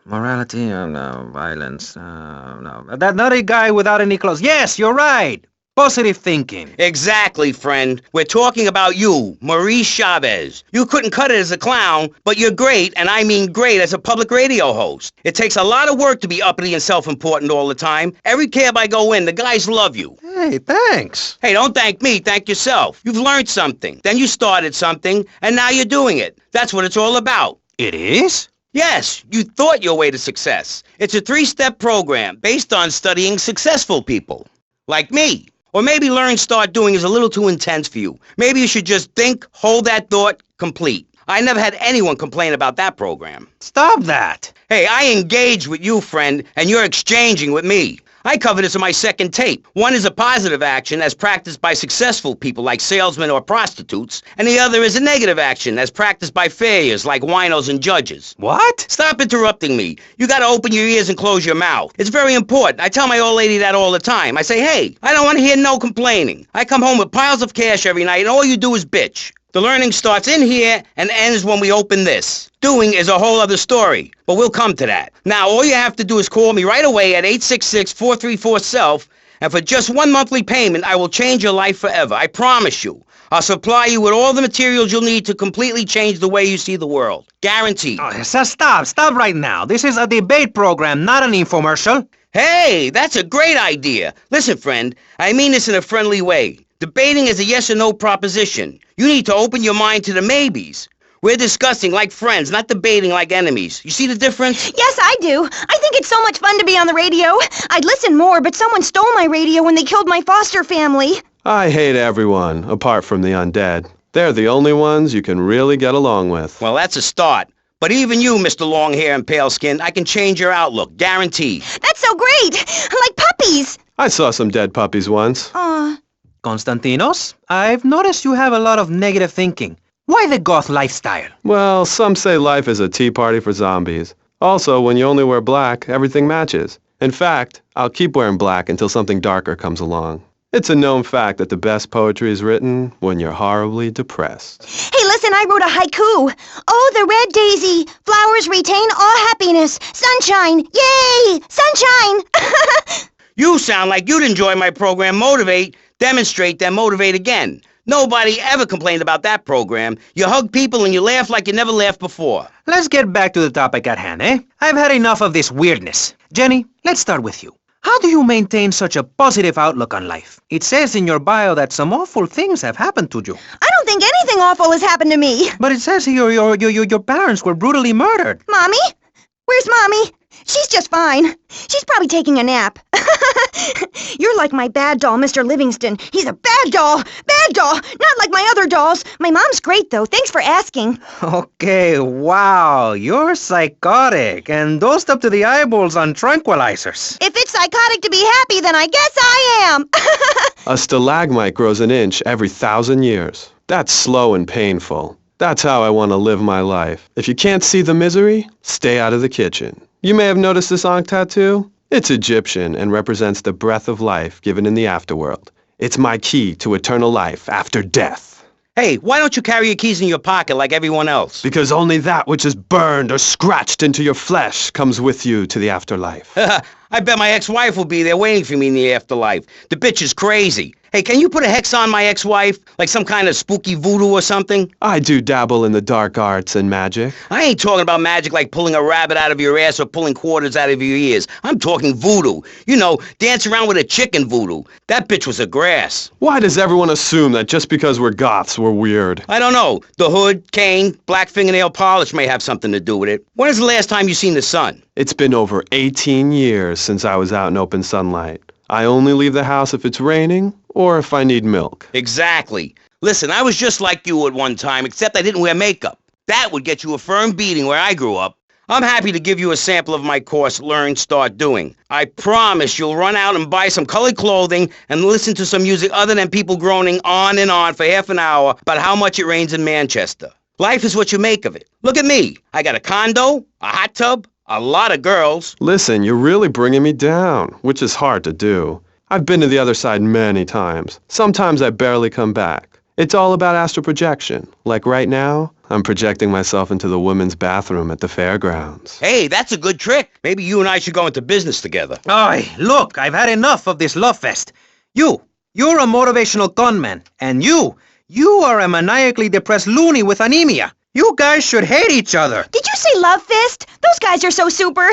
Morality, no, violence, no. That not a guy without any clothes. Yes, you're right. Positive thinking.
Exactly, friend. We're talking about you, Maurice Chavez. You couldn't cut it as a clown, but you're great, and I mean great, as a public radio host. It takes a lot of work to be uppity and self-important all the time. Every cab I go in, the guys love you.
Hey, thanks.
Hey, don't thank me, thank yourself. You've learned something, then you started something, and now you're doing it. That's what it's all about.
It is?
Yes, you thought your way to success. It's a 3-step program based on studying successful people. Like me. Or maybe learn start doing is a little too intense for you. Maybe you should just think, hold that thought, complete. I never had anyone complain about that program.
Stop that.
Hey, I engage with you, friend, and you're exchanging with me. I cover this in my second tape. One is a positive action as practiced by successful people like salesmen or prostitutes, and the other is a negative action as practiced by failures like winos and judges.
What?
Stop interrupting me. You gotta open your ears and close your mouth. It's very important. I tell my old lady that all the time. I say, hey, I don't want to hear no complaining. I come home with piles of cash every night and all you do is bitch. The learning starts in here and ends when we open this. Doing is a whole other story, but we'll come to that. Now, all you have to do is call me right away at 866-434-SELF, and for just one monthly payment, I will change your life forever. I promise you. I'll supply you with all the materials you'll need to completely change the way you see the world. Guaranteed.
Oh, so stop right now. This is a debate program, not an infomercial.
Hey, that's a great idea. Listen, friend, I mean this in a friendly way. Debating is a yes or no proposition. You need to open your mind to the maybes. We're discussing like friends, not debating like enemies. You see the difference?
Yes, I do. I think it's so much fun to be on the radio. I'd listen more, but someone stole my radio when they killed my foster family.
I hate everyone, apart from the undead. They're the only ones you can really get along with.
Well, that's a start. But even you, Mr. Long Hair and Pale Skin, I can change your outlook, guaranteed.
That's so great! Like puppies!
I saw some dead puppies once.
Aw.
Konstantinos, I've noticed you have a lot of negative thinking. Why the goth lifestyle?
Well, some say life is a tea party for zombies. Also, when you only wear black, everything matches. In fact, I'll keep wearing black until something darker comes along. It's a known fact that the best poetry is written when you're horribly depressed.
Hey, listen, I wrote a haiku. Oh, the red daisy, flowers retain all happiness. Sunshine, yay! Sunshine!
You sound like you'd enjoy my program Motivate, Demonstrate, then Motivate Again. Nobody ever complained about that program. You hug people and you laugh like you never laughed before.
Let's get back to the topic at hand, eh? I've had enough of this weirdness. Jenny, let's start with you. How do you maintain such a positive outlook on life? It says in your bio that some awful things have happened to you.
I don't think anything awful has happened to me.
But it says here your parents were brutally murdered.
Mommy? Where's Mommy? She's just fine. She's probably taking a nap. You're like my bad doll, Mr. Livingston. He's a bad doll. Bad doll. Not like my other dolls. My mom's great, though. Thanks for asking.
Okay, wow, you're psychotic and dosed up to the eyeballs on tranquilizers.
If it's psychotic to be happy, then I guess I am.
A stalagmite grows an inch every 1,000 years. That's slow and painful. That's how I want to live my life. If you can't see the misery, stay out of the kitchen. You may have noticed this ankh tattoo. It's Egyptian and represents the breath of life given in the afterworld. It's my key to eternal life after death.
Hey, why don't you carry your keys in your pocket like everyone else?
Because only that which is burned or scratched into your flesh comes with you to the afterlife.
I bet my ex-wife will be there waiting for me in the afterlife. The bitch is crazy. Hey, can you put a hex on my ex-wife? Like some kind of spooky voodoo or something?
I do dabble in the dark arts and magic.
I ain't talking about magic like pulling a rabbit out of your ass or pulling quarters out of your ears. I'm talking voodoo. You know, dance around with a chicken voodoo. That bitch was a grass.
Why does everyone assume that just because we're goths, we're weird?
I don't know. The hood, cane, black fingernail polish may have something to do with it. When is the last time you seen the sun?
It's been over 18 years since I was out in open sunlight. I only leave the house if it's raining or if I need milk.
Exactly. Listen, I was just like you at one time, except I didn't wear makeup. That would get you a firm beating where I grew up. I'm happy to give you a sample of my course, Learn, Start Doing. I promise you'll run out and buy some colored clothing and listen to some music other than people groaning on and on for half an hour about how much it rains in Manchester. Life is what you make of it. Look at me. I got a condo, a hot tub, a lot of girls.
Listen, you're really bringing me down, which is hard to do. I've been to the other side many times. Sometimes I barely come back. It's all about astral projection. Like right now, I'm projecting myself into the women's bathroom at the fairgrounds.
Hey, that's a good trick. Maybe you and I should go into business together.
Ay, look, I've had enough of this love fest. You're a motivational conman, and you are a maniacally depressed loony with anemia. You guys should hate each other.
Did you say love fist? Those guys are so super.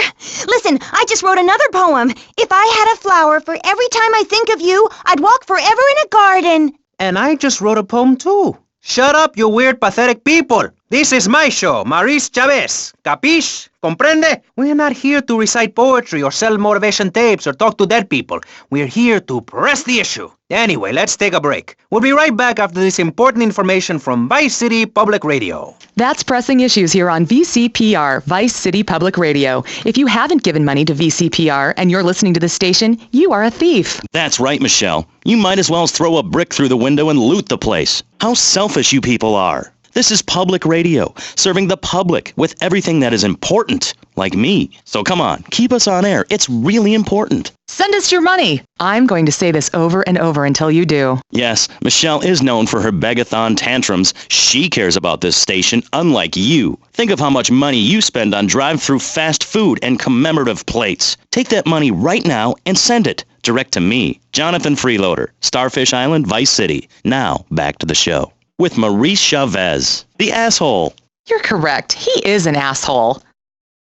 Listen, I just wrote another poem. If I had a flower for every time I think of you, I'd walk forever in a garden.
And I just wrote a poem too. Shut up, you weird, pathetic people. This is my show, Maurice Chavez. Capiche? Comprende? We're not here to recite poetry or sell motivation tapes or talk to dead people. We're here to press the issue. Anyway, let's take a break. We'll be right back after this important information from Vice City Public Radio.
That's Pressing Issues here on VCPR, Vice City Public Radio. If you haven't given money to VCPR and you're listening to the station, you are a thief.
That's right, Michelle. You might as well throw a brick through the window and loot the place. How selfish you people are. This is public radio, serving the public with everything that is important, like me. So come on, keep us on air. It's really important.
Send us your money. I'm going to say this over and over until you do.
Yes, Michelle is known for her begathon tantrums. She cares about this station, unlike you. Think of how much money you spend on drive-through fast food and commemorative plates. Take that money right now and send it direct to me, Jonathan Freeloader, Starfish Island, Vice City. Now, back to the show. With Maurice Chavez, the asshole.
You're correct. He is an asshole.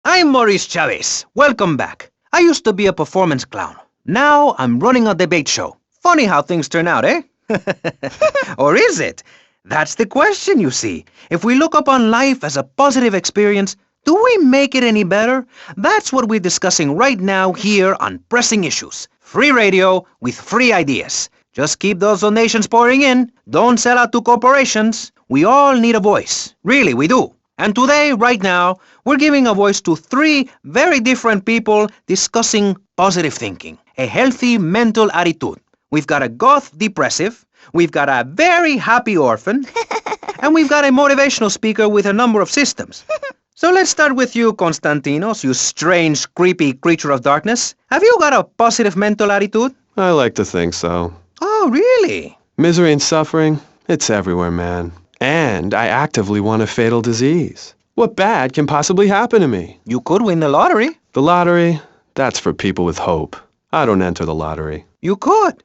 I'm Maurice Chavez. Welcome back. I used to be a performance clown. Now I'm running a debate show. Funny how things turn out, eh? Or is it? That's the question, you see. If we look upon life as a positive experience, do we make it any better? That's what we're discussing right now here on Pressing Issues. Free radio with free ideas. Just keep those donations pouring in. Don't sell out to corporations. We all need a voice. Really, we do. And today, right now, we're giving a voice to 3 very different people discussing positive thinking, a healthy mental attitude. We've got a goth depressive, we've got a very happy orphan, and we've got a motivational speaker with a number of systems. So let's start with you, Konstantinos, you strange, creepy creature of darkness. Have you got a positive mental attitude?
I like to think so.
Oh, really?
Misery and suffering, it's everywhere, man. And I actively want a fatal disease. What bad can possibly happen to me?
You could win the lottery.
The lottery, that's for people with hope. I don't enter the lottery.
You could.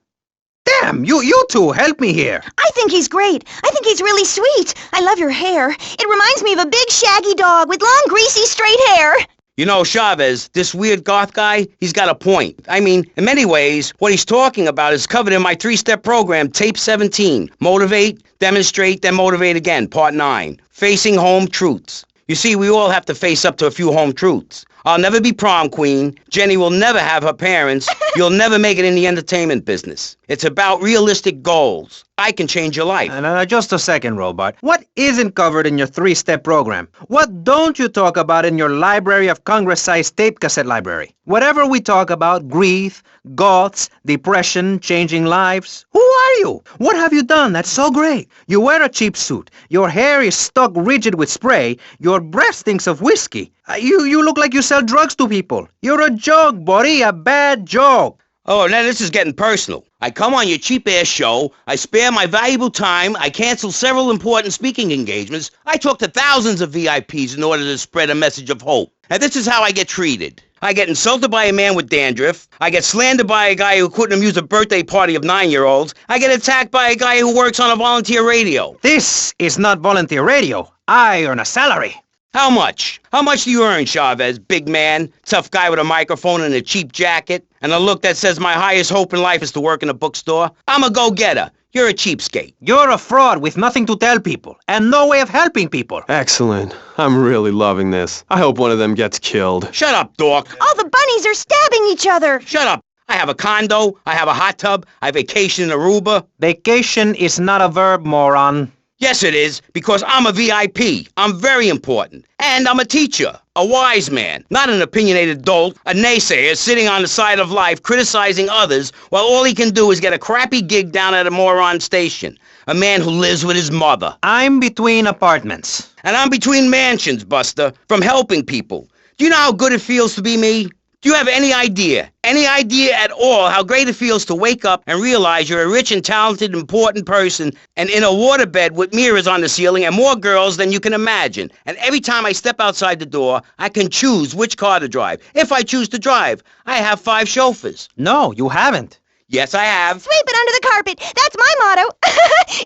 Damn, you two, help me here.
I think he's great. I think he's really sweet. I love your hair. It reminds me of a big shaggy dog with long, greasy, straight hair.
You know, Chavez, this weird goth guy, he's got a point. I mean, in many ways, what he's talking about is covered in my 3-step program, Tape 17. Motivate, demonstrate, then motivate again, Part 9. Facing home truths. You see, we all have to face up to a few home truths. I'll never be prom queen. Jenny will never have her parents. You'll never make it in the entertainment business. It's about realistic goals. I can change your life.
Just a second, Robot. What isn't covered in your 3-step program? What don't you talk about in your Library of Congress-sized tape cassette library? Whatever we talk about, grief, goths, depression, changing lives. Who are you? What have you done that's so great? You wear a cheap suit. Your hair is stuck rigid with spray. Your breath stinks of whiskey. You look like you sell drugs to people. You're a joke, buddy, a bad joke.
Oh, now this is getting personal. I come on your cheap-ass show, I spare my valuable time, I cancel several important speaking engagements, I talk to thousands of VIPs in order to spread a message of hope. And this is how I get treated. I get insulted by a man with dandruff, I get slandered by a guy who couldn't amuse a birthday party of 9-year-olds, I get attacked by a guy who works on a volunteer radio.
This is not volunteer radio. I earn a salary.
How much? How much do you earn, Chavez, big man, tough guy with a microphone and a cheap jacket, and a look that says my highest hope in life is to work in a bookstore? I'm a go-getter. You're a cheapskate.
You're a fraud with nothing to tell people, and no way of helping people.
Excellent. I'm really loving this. I hope one of them gets killed.
Shut up, dork.
All the bunnies are stabbing each other.
Shut up. I have a condo, I have a hot tub, I vacation in Aruba.
Vacation is not a verb, moron.
Yes, it is, because I'm a VIP. I'm very important. And I'm a teacher, a wise man, not an opinionated dolt, a naysayer sitting on the side of life criticizing others while all he can do is get a crappy gig down at a moron station. A man who lives with his mother.
I'm between apartments.
And I'm between mansions, Buster, from helping people. Do you know how good it feels to be me? Do you have any idea at all how great it feels to wake up and realize you're a rich and talented, important person and in a waterbed with mirrors on the ceiling and more girls than you can imagine? And every time I step outside the door, I can choose which car to drive. If I choose to drive, I have 5 chauffeurs.
No, you haven't.
Yes, I have.
Sweep it under the carpet. That's my motto.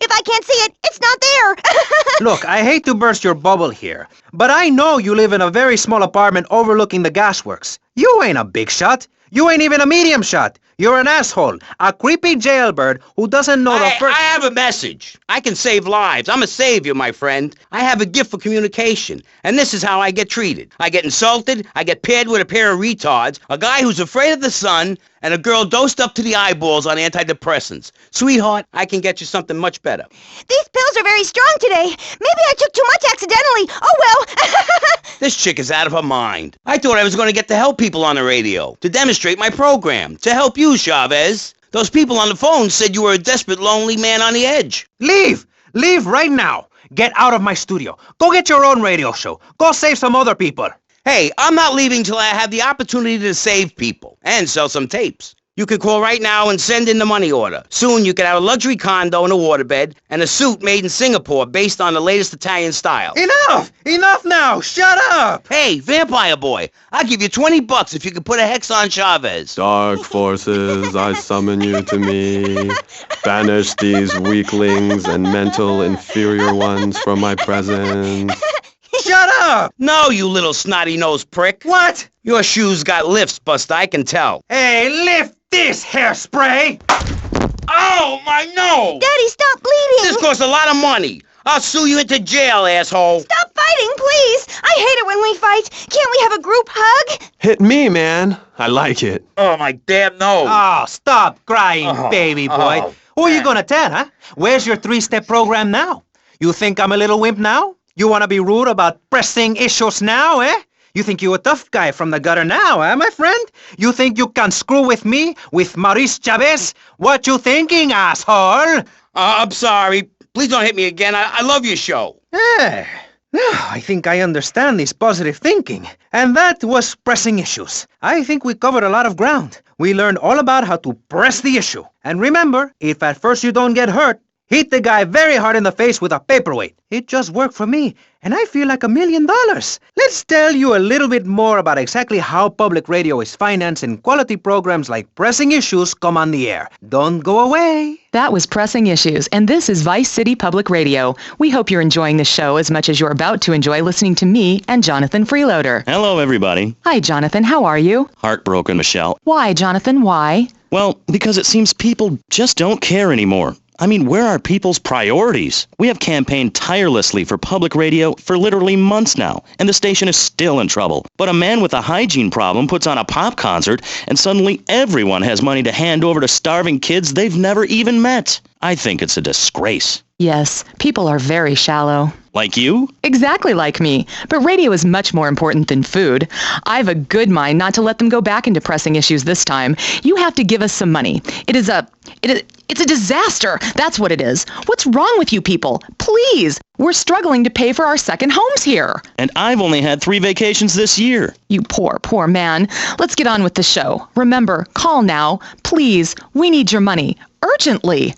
If I can't see it, it's not there.
Look, I hate to burst your bubble here, but I know you live in a very small apartment overlooking the gasworks. You ain't a big shot. You ain't even a medium shot. You're an asshole, a creepy jailbird who doesn't know the first...
I have a message. I can save lives. I'm a savior, my friend. I have a gift for communication, and this is how I get treated. I get insulted, I get paired with a pair of retards, a guy who's afraid of the sun, and a girl dosed up to the eyeballs on antidepressants. Sweetheart, I can get you something much better.
These pills are very strong today. Maybe I took too much accidentally. Oh, well.
This chick is out of her mind. I thought I was going to get to help people on the radio, to demonstrate my program, to help you, Chavez. Those people on the phone said you were a desperate, lonely man on the edge.
Leave! Leave right now! Get out of my studio. Go get your own radio show. Go save some other people.
Hey, I'm not leaving till I have the opportunity to save people and sell some tapes. You can call right now and send in the money order. Soon you can have a luxury condo and a waterbed and a suit made in Singapore based on the latest Italian style.
Enough! Enough now! Shut up!
Hey, vampire boy, I'll give you $20 if you can put a hex on Chavez.
Dark forces, I summon you to me. Banish these weaklings and mental inferior ones from my presence.
Shut up!
No, you little snotty-nosed prick.
What?
Your shoes got lifts, Buster, I can tell.
Hey, lift this hairspray!
Oh, my nose!
Daddy, stop bleeding.
This costs a lot of money. I'll sue you into jail, asshole.
Stop fighting, please. I hate it when we fight. Can't we have a group hug?
Hit me, man. I like it.
Oh, my damn nose.
Oh, stop crying, baby boy. Who are you gonna tell, huh? Where's your 3-step program now? You think I'm a little wimp now? You wanna be rude about pressing issues now, eh? You think you're a tough guy from the gutter now, eh, my friend? You think you can screw with me, with Maurice Chavez? What you thinking, asshole?
I'm sorry. Please don't hit me again. I love your show.
I think I understand this positive thinking. And that was pressing issues. I think we covered a lot of ground. We learned all about how to press the issue. And remember, if at first you don't get hurt, hit the guy very hard in the face with a paperweight. It just worked for me, and I feel like $1 million. Let's tell you a little bit more about exactly how public radio is financed and quality programs like Pressing Issues come on the air. Don't go away.
That was Pressing Issues, and this is Vice City Public Radio. We hope you're enjoying the show as much as you're about to enjoy listening to me and Jonathan Freeloader.
Hello, everybody.
Hi, Jonathan. How are you?
Heartbroken, Michelle.
Why, Jonathan? Why?
Well, because it seems people just don't care anymore. I mean, where are people's priorities? We have campaigned tirelessly for public radio for literally months now, and the station is still in trouble. But a man with a hygiene problem puts on a pop concert, and suddenly everyone has money to hand over to starving kids they've never even met. I think it's a disgrace.
Yes, people are very shallow.
Like you?
Exactly like me. But radio is much more important than food. I have a good mind not to let them go back into pressing issues this time. You have to give us some money. It's a disaster. That's what it is. What's wrong with you people? Please. We're struggling to pay for our second homes here.
And I've only had 3 vacations this year.
You poor man. Let's get on with the show. Remember, call now. Please. We need your money. Urgently.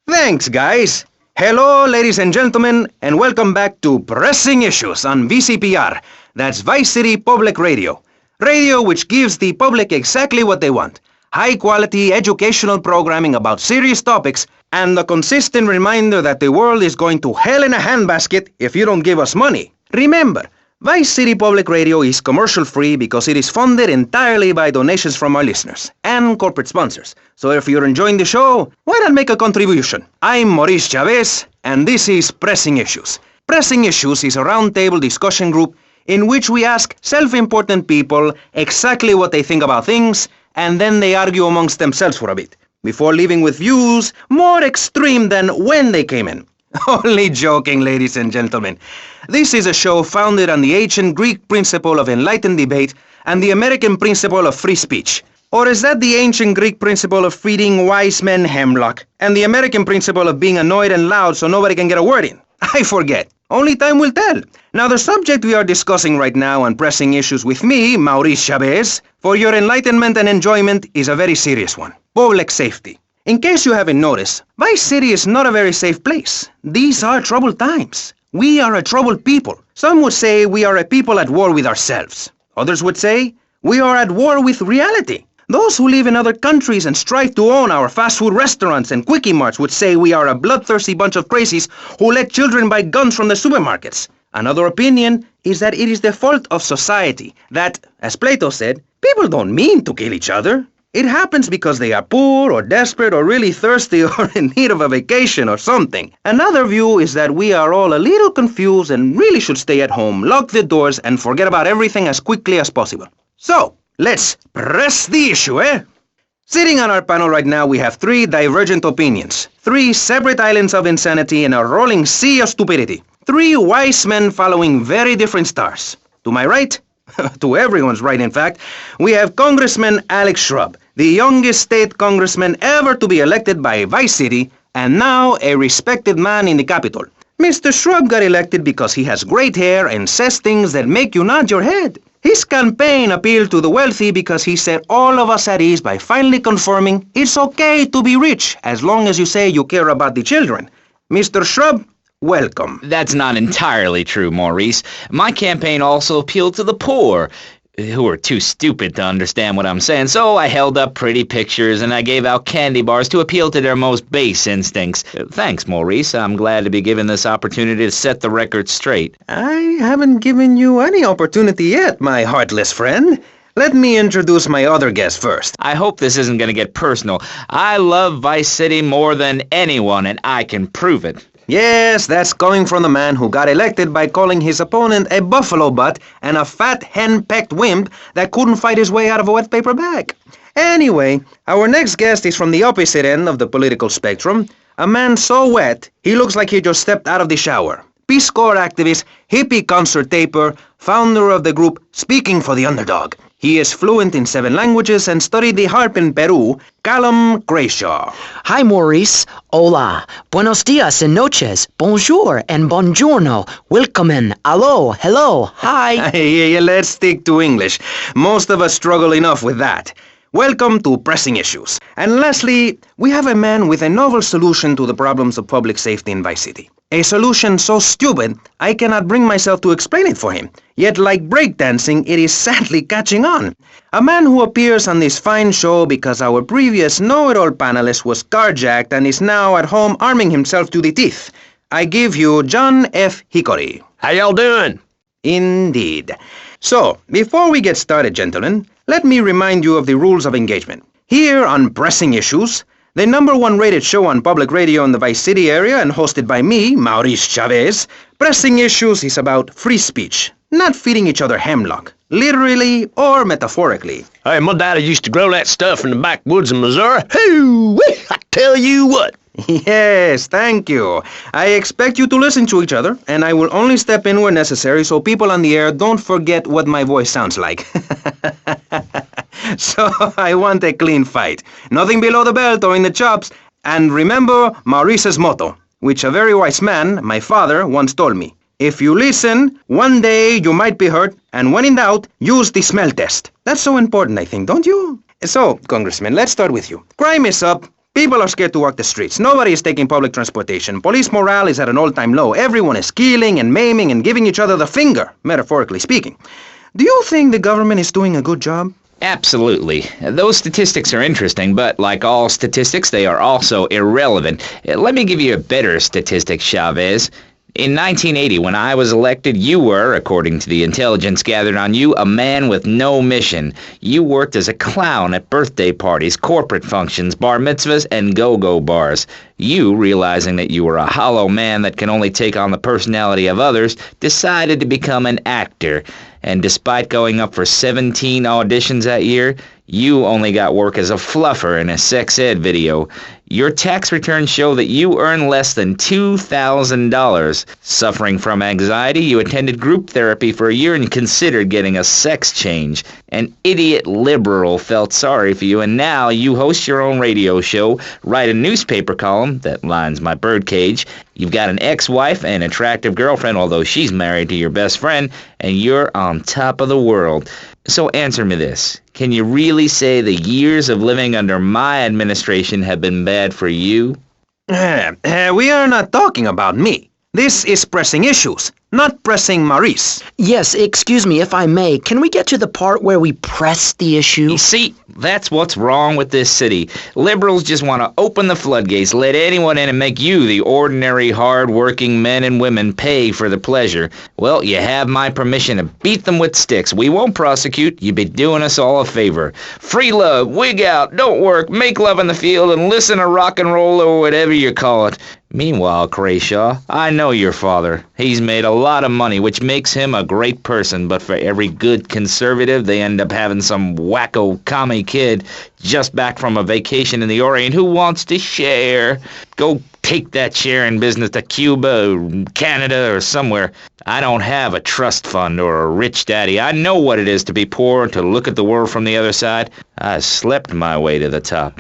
Thanks, guys. Hello, ladies and gentlemen, and welcome back to Pressing Issues on VCPR. That's Vice City Public Radio. Radio which gives the public exactly what they want. High-quality educational programming about serious topics, and a consistent reminder that the world is going to hell in a handbasket if you don't give us money. Remember, Vice City Public Radio is commercial-free because it is funded entirely by donations from our listeners and corporate sponsors. So if you're enjoying the show, why not make a contribution? I'm Maurice Chavez, and this is Pressing Issues. Pressing Issues is a roundtable discussion group in which we ask self-important people exactly what they think about things, and then they argue amongst themselves for a bit, before leaving with views more extreme than when they came in. Only joking, ladies and gentlemen. This is a show founded on the ancient Greek principle of enlightened debate and the American principle of free speech. Or is that the ancient Greek principle of feeding wise men hemlock and the American principle of being annoyed and loud so nobody can get a word in? I forget. Only time will tell. Now, the subject we are discussing right now on Pressing Issues with me, Maurice Chavez, for your enlightenment and enjoyment, is a very serious one. Public safety. In case you haven't noticed, Vice City is not a very safe place. These are troubled times. We are a troubled people. Some would say we are a people at war with ourselves. Others would say we are at war with reality. Those who live in other countries and strive to own our fast food restaurants and quickie marts would say we are a bloodthirsty bunch of crazies who let children buy guns from the supermarkets. Another opinion is that it is the fault of society, that, as Plato said, people don't mean to kill each other. It happens because they are poor or desperate or really thirsty or in need of a vacation or something. Another view is that we are all a little confused and really should stay at home, lock the doors, and forget about everything as quickly as possible. So, let's press the issue, eh? Sitting on our panel right now, we have 3 divergent opinions, 3 separate islands of insanity in a rolling sea of stupidity, 3 wise men following very different stars. To my right, to everyone's right in fact, we have Congressman Alex Shrub, the youngest state congressman ever to be elected by Vice City, and now a respected man in the Capitol. Mr. Shrub got elected because he has great hair and says things that make you nod your head. His campaign appealed to the wealthy because he set all of us at ease by finally confirming it's okay to be rich as long as you say you care about the children. Mr. Shrub, welcome.
That's not entirely true, Maurice. My campaign also appealed to the poor, who are too stupid to understand what I'm saying, so I held up pretty pictures and I gave out candy bars to appeal to their most base instincts. Thanks, Maurice. I'm glad to be given this opportunity to set the record straight.
I haven't given you any opportunity yet, my heartless friend. Let me introduce my other guest first.
I hope this isn't going to get personal. I love Vice City more than anyone, and I can prove it.
Yes, that's coming from the man who got elected by calling his opponent a buffalo butt and a fat hen-pecked wimp that couldn't fight his way out of a wet paper bag. Anyway, our next guest is from the opposite end of the political spectrum, a man so wet he looks like he just stepped out of the shower. Peace Corps activist, hippie concert taper, founder of the group Speaking for the Underdog. He is fluent in 7 languages and studied the harp in Peru, Callum Grayshaw.
Hi, Maurice. Hola. Buenos dias and noches. Bonjour and buongiorno. Willkommen. Allo. Hello. Hi.
Hey, let's stick to English. Most of us struggle enough with that. Welcome to Pressing Issues. And lastly, we have a man with a novel solution to the problems of public safety in Vice City. A solution so stupid, I cannot bring myself to explain it for him. Yet, like breakdancing, it is sadly catching on. A man who appears on this fine show because our previous know-it-all panelist was carjacked and is now at home arming himself to the teeth. I give you John F. Hickory.
How y'all doing?
Indeed. So, before we get started, gentlemen, let me remind you of the rules of engagement. Here on Pressing Issues, The #1 rated show on public radio in the Vice City area and hosted by me, Maurice Chavez. Pressing Issues is about free speech, not feeding each other hemlock, literally or metaphorically.
Hey, my daddy used to grow that stuff in the backwoods of Missouri. Hoo-wee! I tell you what.
Yes, thank you. I expect you to listen to each other, and I will only step in where necessary so people on the air don't forget what my voice sounds like. So I want a clean fight. Nothing below the belt or in the chops. And remember Maurice's motto, which a very wise man, my father, once told me. If you listen, one day you might be hurt, and when in doubt, use the smell test. That's so important, I think, don't you? So, Congressman, let's start with you. Crime is up. People are scared to walk the streets. Nobody is taking public transportation. Police morale is at an all-time low. Everyone is killing and maiming and giving each other the finger, metaphorically speaking. Do you think the government is doing a good job?
Absolutely. Those statistics are interesting, but like all statistics, they are also irrelevant. Let me give you a better statistic, Chavez. In 1980, when I was elected, you were, according to the intelligence gathered on you, a man with no mission. You worked as a clown at birthday parties, corporate functions, bar mitzvahs, and go-go bars. You, realizing that you were a hollow man that can only take on the personality of others, decided to become an actor. And despite going up for 17 auditions that year, you only got work as a fluffer in a sex ed video. Your tax returns show that you earn less than $2,000. Suffering from anxiety, you attended group therapy for a year and considered getting a sex change. An idiot liberal felt sorry for you, and now you host your own radio show, write a newspaper column that lines my birdcage. You've got an ex-wife and attractive girlfriend, although she's married to your best friend, and you're on top of the world. So answer me this. Can you really say the years of living under my administration have been bad for you?
We are not talking about me. This is Pressing Issues, not Pressing Maurice.
Yes, excuse me, if I may. Can we get to the part where we press the issue?
You see, that's what's wrong with this city. Liberals just want to open the floodgates, let anyone in and make you, the ordinary, hard-working men and women, pay for the pleasure. Well, you have my permission to beat them with sticks. We won't prosecute. You'd be doing us all a favor. Free love, wig out, don't work, make love in the field, and listen to rock and roll or whatever you call it. Meanwhile, Crashaw, I know your father. He's made a lot of money, which makes him a great person, but for every good conservative, they end up having some wacko commie kid just back from a vacation in the Orient who wants to share. Go take that share in business to Cuba or Canada or somewhere. I don't have a trust fund or a rich daddy. I know what it is to be poor and to look at the world from the other side. I slept my way to the top.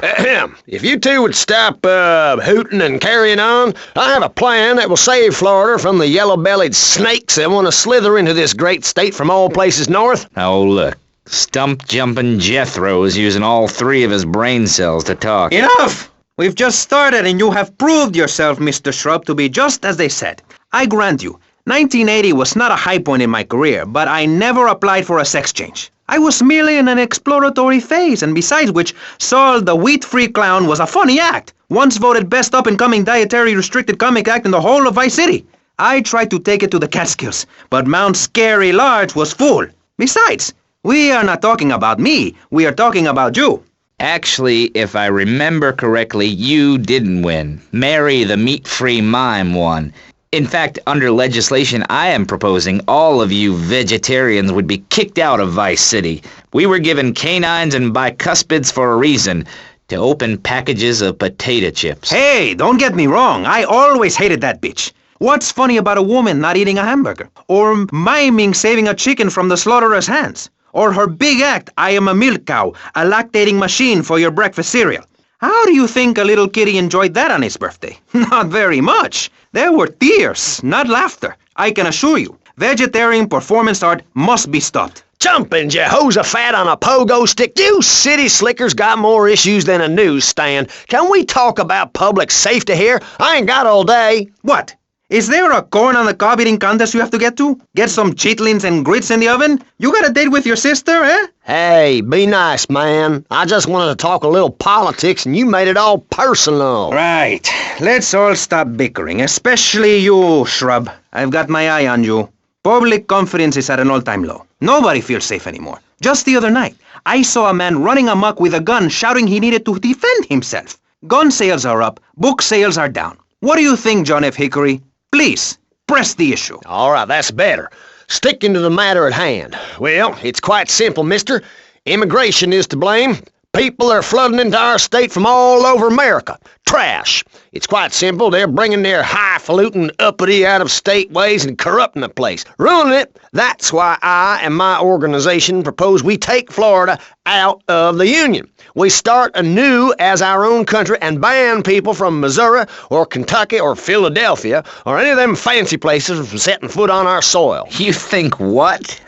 If you two would stop hooting and carrying on, I have a plan that will save Florida from the yellow-bellied snakes that want to slither into this great state from all places north.
Oh, look. Stump-jumping Jethro is using all 3 of his brain cells to talk.
Enough! We've just started and you have proved yourself, Mr. Shrub, to be just as they said. I grant you, 1980 was not a high point in my career, but I never applied for a sex change. I was merely in an exploratory phase, and besides which, Saul the wheat-free clown was a funny act, once voted best up-and-coming dietary restricted comic act in the whole of Vice City. I tried to take it to the Catskills, but Mount Scary Large was full. Besides, we are not talking about me, we are talking about you.
Actually, if I remember correctly, you didn't win. Mary the meat-free mime won. In fact, under legislation I am proposing, all of you vegetarians would be kicked out of Vice City. We were given canines and bicuspids for a reason, to open packages of potato chips.
Hey, don't get me wrong, I always hated that bitch. What's funny about a woman not eating a hamburger? Or miming saving a chicken from the slaughtherer's hands? Or her big act, I am a milk cow, a lactating machine for your breakfast cereal. How do you think a little kitty enjoyed that on his birthday? Not very much. There were tears, not laughter. I can assure you, vegetarian performance art must be stopped.
Jumping Jehoshaphat on a pogo stick. You city slickers got more issues than a newsstand. Can we talk about public safety here? I ain't got all day.
What? Is there a corn on the cob eating contest you have to get to? Get some chitlins and grits in the oven? You got a date with your sister, eh?
Hey, be nice, man. I just wanted to talk a little politics and you made it all personal.
Right. Let's all stop bickering, especially you, Shrub. I've got my eye on you. Public confidence is at an all-time low. Nobody feels safe anymore. Just the other night, I saw a man running amok with a gun shouting he needed to defend himself. Gun sales are up, book sales are down. What do you think, John F. Hickory? Please, press the issue.
All right, that's better. Sticking to the matter at hand. Well, it's quite simple, mister. Immigration is to blame. People are flooding into our state from all over America. Trash. It's quite simple. They're bringing their highfalutin, uppity, out-of-state ways and corrupting the place. Ruining it. That's why I and my organization propose we take Florida out of the Union. We start anew as our own country and ban people from Missouri or Kentucky or Philadelphia or any of them fancy places from setting foot on our soil.
You think what?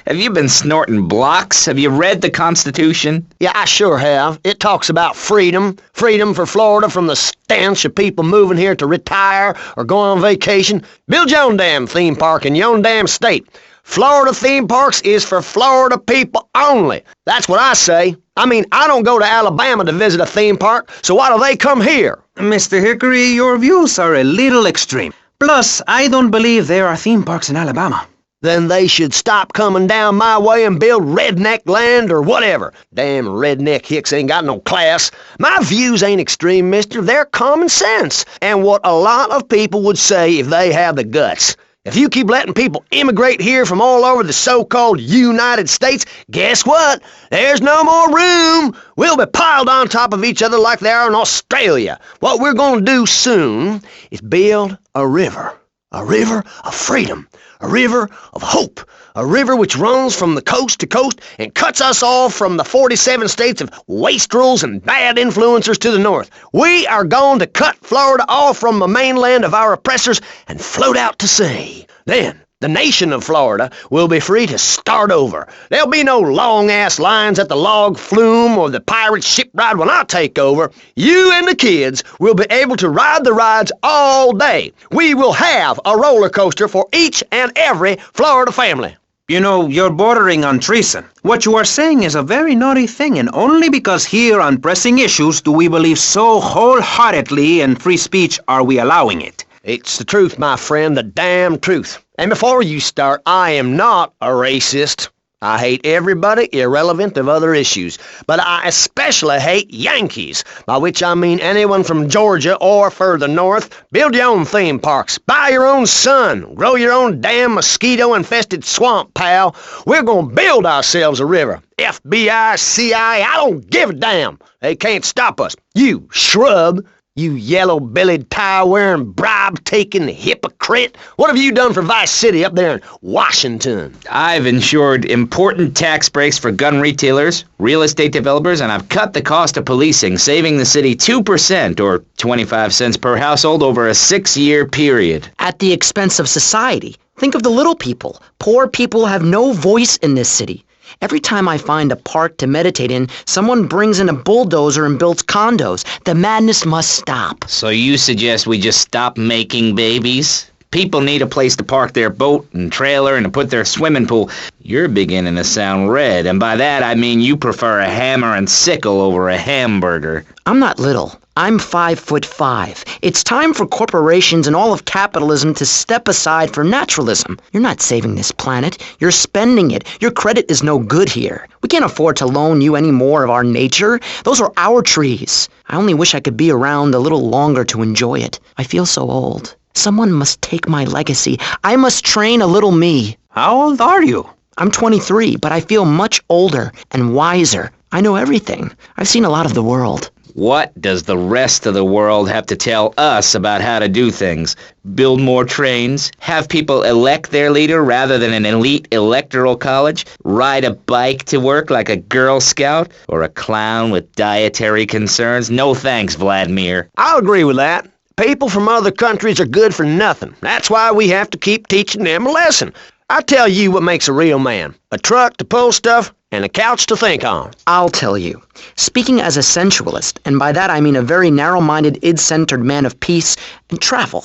Have you been snorting blocks? Have you read the Constitution?
Yeah, I sure have. It talks about freedom. Freedom for Florida from the stench of people moving here to retire or go on vacation. Build your own damn theme park in your own damn state. Florida theme parks is for Florida people only. That's what I say. I mean, I don't go to Alabama to visit a theme park, so why do they come here?
Mr. Hickory, your views are a little extreme. Plus, I don't believe there are theme parks in Alabama.
Then they should stop coming down my way and build redneck land or whatever. Damn redneck hicks ain't got no class. My views ain't extreme, mister. They're common sense. And what a lot of people would say if they had the guts. If you keep letting people immigrate here from all over the so-called United States, guess what? There's no more room. We'll be piled on top of each other like they are in Australia. What we're going to do soon is build a river of freedom, a river of hope, a river which runs from the coast to coast and cuts us off from the 47 states of wastrels and bad influencers to the north. We are going to cut Florida off from the mainland of our oppressors and float out to sea. Then, the nation of Florida will be free to start over. There'll be no long-ass lines at the log flume or the pirate shipyard when I take over. You and the kids will be able to ride the rides all day. We will have a roller coaster for each and every Florida family.
You know, you're bordering on treason. What you are saying is a very naughty thing, and only because here on Pressing Issues do we believe so wholeheartedly in free speech are we allowing it.
It's the truth, my friend, the damn truth. And before you start, I am not a racist. I hate everybody irrelevant of other issues, but I especially hate Yankees, by which I mean anyone from Georgia or further north. Build your own theme parks, buy your own sun, grow your own damn mosquito-infested swamp, pal. We're gonna build ourselves a river. FBI, CIA, I don't give a damn. They can't stop us. You, Shrub, you yellow-bellied, tie-wearing, bribe-taking hypocrite. What have you done for Vice City up there in Washington?
I've ensured important tax breaks for gun retailers, real estate developers, and I've cut the cost of policing, saving the city 2% or 25 cents per household over a 6-year period.
At the expense of society. Think of the little people. Poor people have no voice in this city. Every time I find a park to meditate in, someone brings in a bulldozer and builds condos. The madness must stop.
So you suggest we just stop making babies? People need a place to park their boat and trailer and to put their swimming pool. You're beginning to sound red, and by that I mean you prefer a hammer and sickle over a hamburger.
I'm not little. I'm 5'5". It's time for corporations and all of capitalism to step aside for naturalism. You're not saving this planet. You're spending it. Your credit is no good here. We can't afford to loan you any more of our nature. Those are our trees. I only wish I could be around a little longer to enjoy it. I feel so old. Someone must take my legacy. I must train a little me.
How old are you?
I'm 23, but I feel much older and wiser. I know everything. I've seen a lot of the world.
What does the rest of the world have to tell us about how to do things? Build more trains? Have people elect their leader rather than an elite electoral college? Ride a bike to work like a Girl Scout? Or a clown with dietary concerns? No thanks, Vladimir.
I'll agree with that. People from other countries are good for nothing. That's why we have to keep teaching them a lesson. I tell you what makes a real man. A truck to pull stuff and a couch to think on.
I'll tell you. Speaking as a sensualist, and by that I mean a very narrow-minded, id-centered man of peace and travel.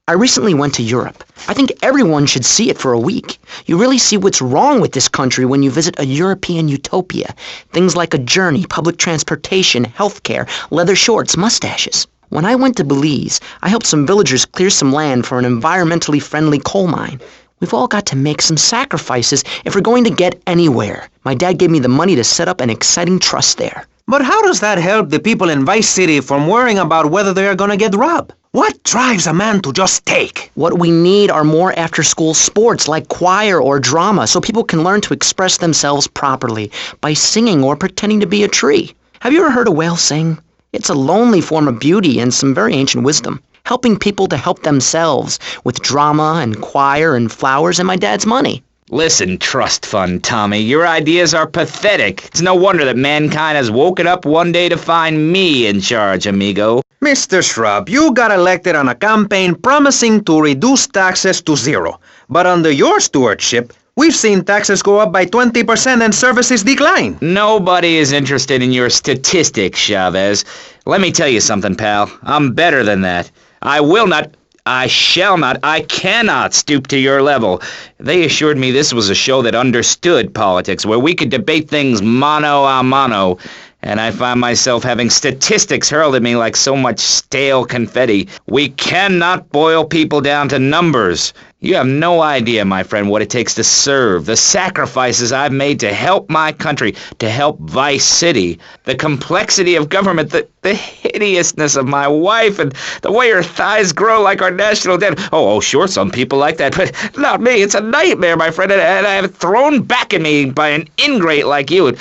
I recently went to Europe. I think everyone should see it for a week. You really see what's wrong with this country when you visit a European utopia. Things like a journey, public transportation, healthcare, leather shorts, mustaches. When I went to Belize, I helped some villagers clear some land for an environmentally friendly coal mine. We've all got to make some sacrifices if we're going to get anywhere. My dad gave me the money to set up an exciting trust there.
But how does that help the people in Vice City from worrying about whether they are gonna get robbed? What drives a man to just take?
What we need are more after-school sports like choir or drama so people can learn to express themselves properly by singing or pretending to be a tree. Have you ever heard a whale sing? It's a lonely form of beauty and some very ancient wisdom, helping people to help themselves with drama and choir and flowers and my dad's money.
Listen, trust fund Tommy, your ideas are pathetic. It's no wonder that mankind has woken up one day to find me in charge, amigo.
Mr. Shrub, you got elected on a campaign promising to reduce taxes to zero. But under your stewardship, we've seen taxes go up by 20% and services decline.
Nobody is interested in your statistics, Chavez. Let me tell you something, pal. I'm better than that. I shall not, I cannot stoop to your level. They assured me this was a show that understood politics, where we could debate things mano a mano, and I find myself having statistics hurled at me like so much stale confetti. We cannot boil people down to numbers. You have no idea, my friend, what it takes to serve, the sacrifices I've made to help my country, to help Vice City, the complexity of government, the hideousness of my wife, and the way her thighs grow like our national debt. Oh, sure, some people like that, but not me. It's a nightmare, my friend, and I have it thrown back at me by an ingrate like you.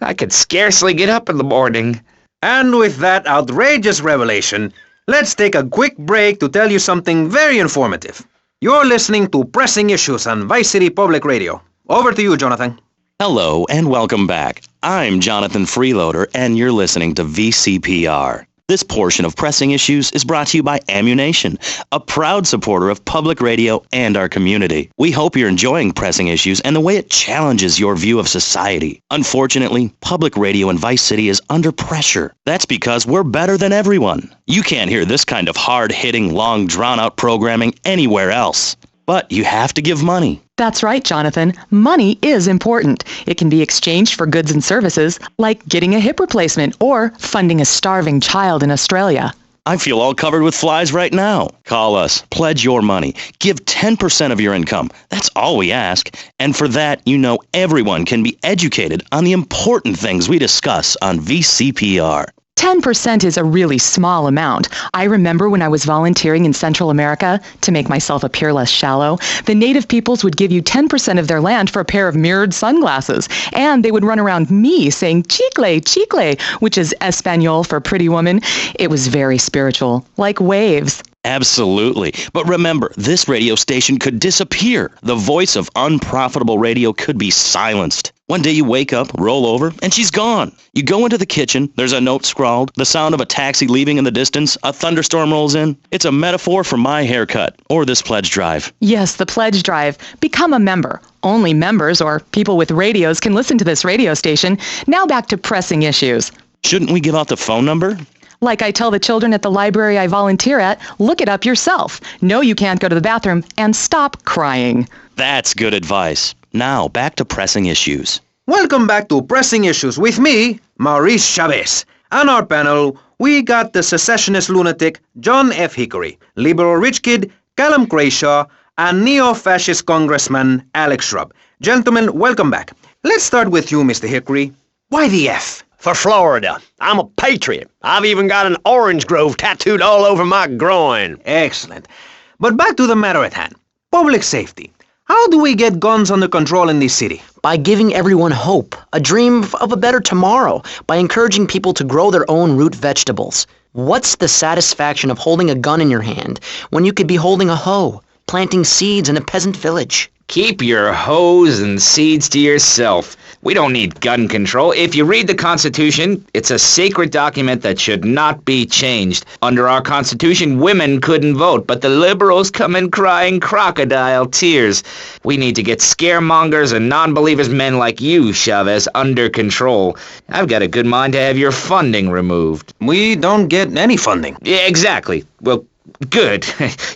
I could scarcely get up in the morning.
And with that outrageous revelation, let's take a quick break to tell you something very informative. You're listening to Pressing Issues on Vice City Public Radio. Over to you, Jonathan.
Hello and welcome back. I'm Jonathan Freeloader and you're listening to VCPR. This portion of Pressing Issues is brought to you by Ammunition, a proud supporter of public radio and our community. We hope you're enjoying Pressing Issues and the way it challenges your view of society. Unfortunately, public radio in Vice City is under pressure. That's because we're better than everyone. You can't hear this kind of hard-hitting, long, drawn-out programming anywhere else. But you have to give money.
That's right, Jonathan. Money is important. It can be exchanged for goods and services, like getting a hip replacement or funding a starving child in Australia.
I feel all covered with flies right now. Call us. Pledge your money. Give 10% of your income. That's all we ask. And for that, you know everyone can be educated on the important things we discuss on VCPR.
10% is a really small amount. I remember when I was volunteering in Central America, to make myself appear less shallow, the native peoples would give you 10% of their land for a pair of mirrored sunglasses, and they would run around me saying chicle, chicle, which is Espanol for pretty woman. It was very spiritual, like waves.
Absolutely. But remember, this radio station could disappear. The voice of unprofitable radio could be silenced. One day you wake up, roll over, and she's gone. You go into the kitchen, there's a note scrawled, the sound of a taxi leaving in the distance, a thunderstorm rolls in. It's a metaphor for my haircut, or this pledge drive.
Yes, the pledge drive. Become a member. Only members or people with radios can listen to this radio station. Now back to Pressing Issues.
Shouldn't we give out the phone number?
Like I tell the children at the library I volunteer at, look it up yourself. No, you can't go to the bathroom, and stop crying.
That's good advice. Now, back to Pressing Issues.
Welcome back to Pressing Issues with me, Maurice Chavez. On our panel, we got the secessionist lunatic John F. Hickory, liberal rich kid Callum Crashaw, and neo-fascist congressman Alex Shrub. Gentlemen, welcome back. Let's start with you, Mr. Hickory. Why the F?
For Florida. I'm a patriot. I've even got an orange grove tattooed all over my groin.
Excellent. But back to the matter at hand. Public safety. How do we get guns under control in this city?
By giving everyone hope, a dream of a better tomorrow, by encouraging people to grow their own root vegetables. What's the satisfaction of holding a gun in your hand when you could be holding a hoe, planting seeds in a peasant village?
Keep your hoes and seeds to yourself. We don't need gun control. If you read the Constitution, it's a sacred document that should not be changed. Under our Constitution, women couldn't vote, but the liberals come in crying crocodile tears. We need to get scaremongers and non-believers, men like you, Chavez, under control. I've got a good mind to have your funding removed.
We don't get any funding.
Yeah, exactly. Well, good.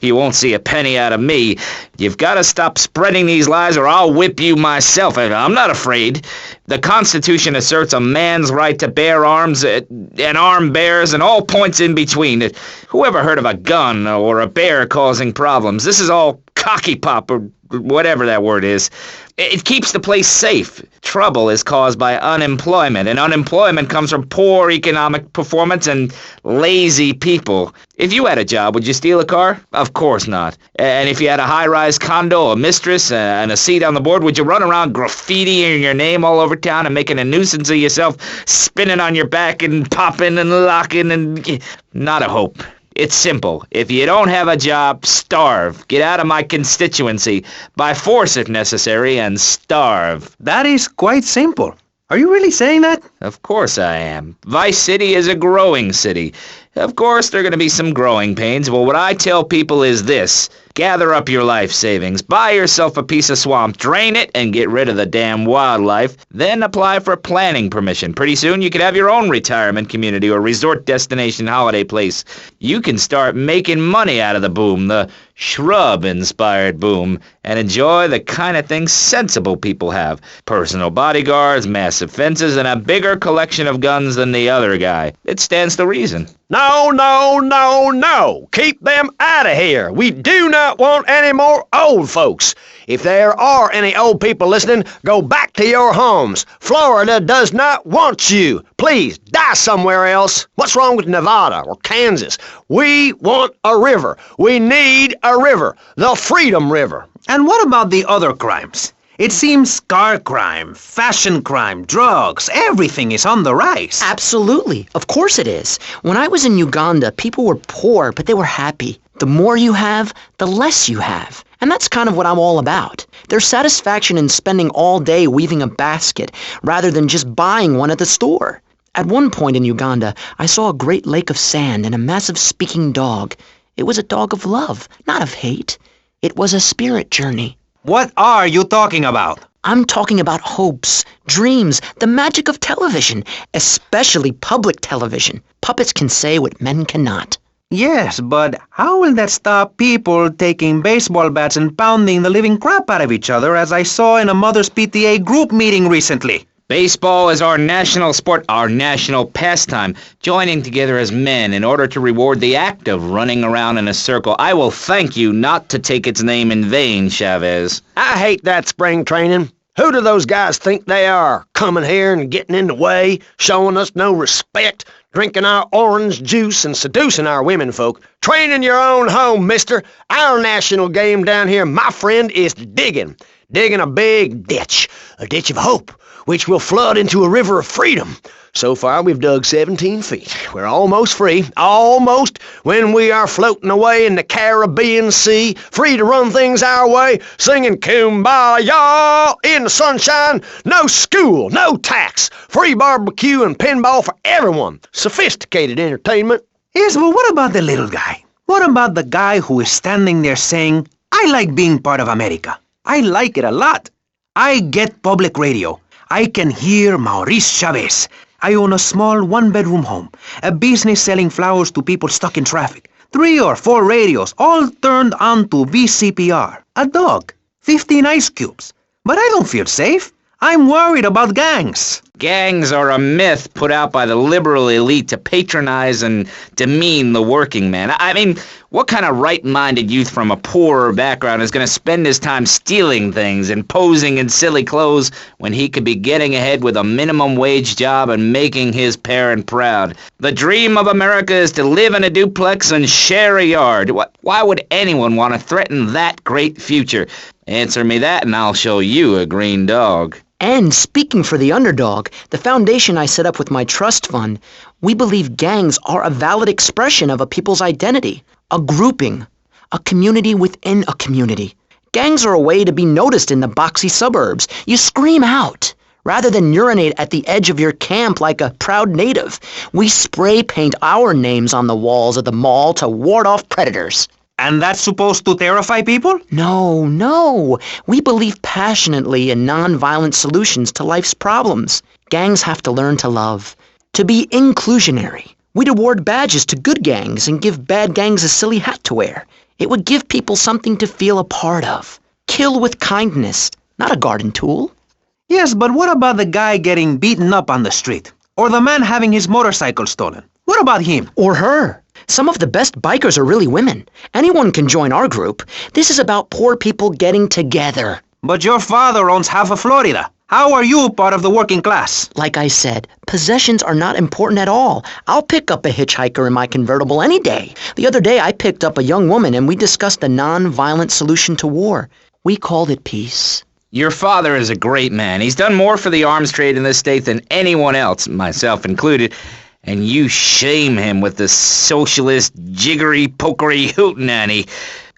You won't see a penny out of me. You've got to stop spreading these lies or I'll whip you myself. I'm not afraid. The Constitution asserts a man's right to bear arms and arm bears and all points in between. Who ever heard of a gun or a bear causing problems? This is all cocky pop or whatever that word is. It keeps the place safe. Trouble is caused by unemployment, and unemployment comes from poor economic performance and lazy people. If you had a job, would you steal a car? Of course not. And if you had a high-rise condo, a mistress, and a seat on the board, would you run around graffitiing your name all over town and making a nuisance of yourself, spinning on your back and popping and locking and... Not a hope. It's simple. If you don't have a job, starve. Get out of my constituency. By force if necessary, and starve.
That is quite simple. Are you really saying that?
Of course I am. Vice City is a growing city. Of course there are going to be some growing pains, but what I tell people is this. Gather up your life savings, buy yourself a piece of swamp, drain it, and get rid of the damn wildlife. Then apply for planning permission. Pretty soon you could have your own retirement community or resort destination holiday place. You can start making money out of the boom, the Shrub-inspired boom, and enjoy the kind of things sensible people have. Personal bodyguards, massive fences, and a bigger collection of guns than the other guy. It stands to reason.
No, no, no, no. Keep them out of here. We do not want any more old folks. If there are any old people listening, go back to your homes. Florida does not want you. Please, die somewhere else. What's wrong with Nevada or Kansas? We want a river. We need a river. The Freedom River.
And what about the other crimes? It seems car crime, fashion crime, drugs, everything is on the rise.
Absolutely. Of course it is. When I was in Uganda, people were poor, but they were happy. The more you have, the less you have. And that's kind of what I'm all about. There's satisfaction in spending all day weaving a basket rather than just buying one at the store. At one point in Uganda, I saw a great lake of sand and a massive speaking dog. It was a dog of love, not of hate. It was a spirit journey.
What are you talking about?
I'm talking about hopes, dreams, the magic of television, especially public television. Puppets can say what men cannot.
Yes, but how will that stop people taking baseball bats and pounding the living crap out of each other, as I saw in a Mother's PTA group meeting recently?
Baseball is our national sport, our national pastime, joining together as men in order to reward the act of running around in a circle. I will thank you not to take its name in vain, Chavez.
I hate that spring training. Who do those guys think they are? Coming here and getting in the way, showing us no respect, drinking our orange juice and seducing our women folk. Train in your own home, mister. Our national game down here, my friend, is digging. Digging a big ditch. A ditch of hope, which will flood into a river of freedom. So far, we've dug 17 feet. We're almost free, almost, when we are floating away in the Caribbean Sea, free to run things our way, singing Kumbaya in the sunshine. No school, no tax, free barbecue and pinball for everyone. Sophisticated entertainment.
Yes, but what about the little guy? What about the guy who is standing there saying, I like being part of America. I like it a lot. I get public radio. I can hear Maurice Chavez. I own a small one-bedroom home, a business selling flowers to people stuck in traffic, 3 or 4 radios, all turned on to VCPR, a dog, 15 ice cubes. But I don't feel safe. I'm worried about gangs.
Gangs are a myth put out by the liberal elite to patronize and demean the working man. I mean, what kind of right-minded youth from a poorer background is going to spend his time stealing things and posing in silly clothes when he could be getting ahead with a minimum wage job and making his parent proud? The dream of America is to live in a duplex and share a yard. Why would anyone want to threaten that great future? Answer me that and I'll show you a green dog.
And speaking for the underdog, the foundation I set up with my trust fund, we believe gangs are a valid expression of a people's identity, a grouping, a community within a community. Gangs are a way to be noticed in the boxy suburbs. You scream out. Rather than urinate at the edge of your camp like a proud native, we spray paint our names on the walls of the mall to ward off predators.
And that's supposed to terrify people?
No. We believe passionately in non-violent solutions to life's problems. Gangs have to learn to love, to be inclusionary. We'd award badges to good gangs and give bad gangs a silly hat to wear. It would give people something to feel a part of. Kill with kindness, not a garden tool.
Yes, but what about the guy getting beaten up on the street? Or the man having his motorcycle stolen? What about him?
Or her. Some of the best bikers are really women. Anyone can join our group. This is about poor people getting together.
But your father owns half of Florida. How are you part of the working class?
Like I said, possessions are not important at all. I'll pick up a hitchhiker in my convertible any day. The other day I picked up a young woman and we discussed a non-violent solution to war. We called it peace.
Your father is a great man. He's done more for the arms trade in this state than anyone else, myself included. And you shame him with this socialist, jiggery-pokery hootenanny.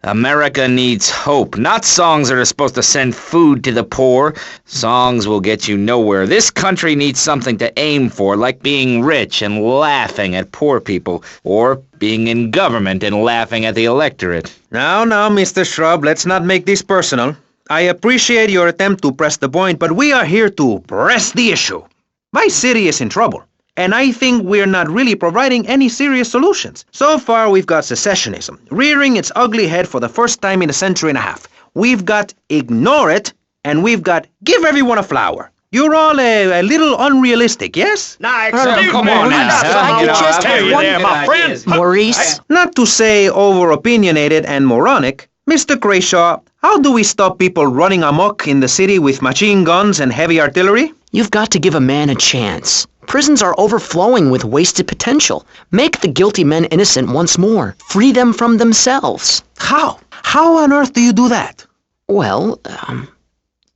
America needs hope, not songs that are supposed to send food to the poor. Songs will get you nowhere. This country needs something to aim for, like being rich and laughing at poor people, or being in government and laughing at the electorate.
Now, Mr. Shrub, let's not make this personal. I appreciate your attempt to press the point, but we are here to press the issue. My city is in trouble. And I think we're not really providing any serious solutions. So far, we've got secessionism, rearing its ugly head for the first time in a century and a half. We've got ignore it, and we've got give everyone a flower. You're all a little unrealistic, yes?
Come on now. My friend.
Maurice?
Not to say over-opinionated and moronic, Mr. Crashaw, how do we stop people running amok in the city with machine guns and heavy artillery?
You've got to give a man a chance. Prisons are overflowing with wasted potential. Make the guilty men innocent once more. Free them from themselves.
How? How on earth do you do that?
Well,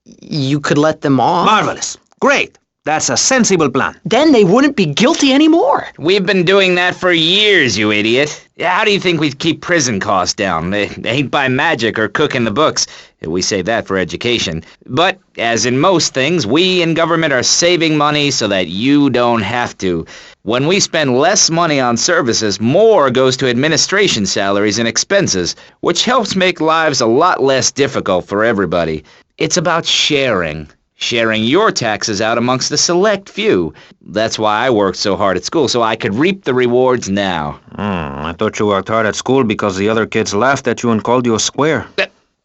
you could let them off.
Marvelous. Great. That's a sensible plan.
Then they wouldn't be guilty anymore.
We've been doing that for years, you idiot. How do you think we'd keep prison costs down? They ain't by magic or cooking the books. We save that for education. But, as in most things, we in government are saving money so that you don't have to. When we spend less money on services, more goes to administration salaries and expenses, which helps make lives a lot less difficult for everybody. It's about sharing. Sharing your taxes out amongst the select few. That's why I worked so hard at school, so I could reap the rewards now.
I thought you worked hard at school because the other kids laughed at you and called you a square.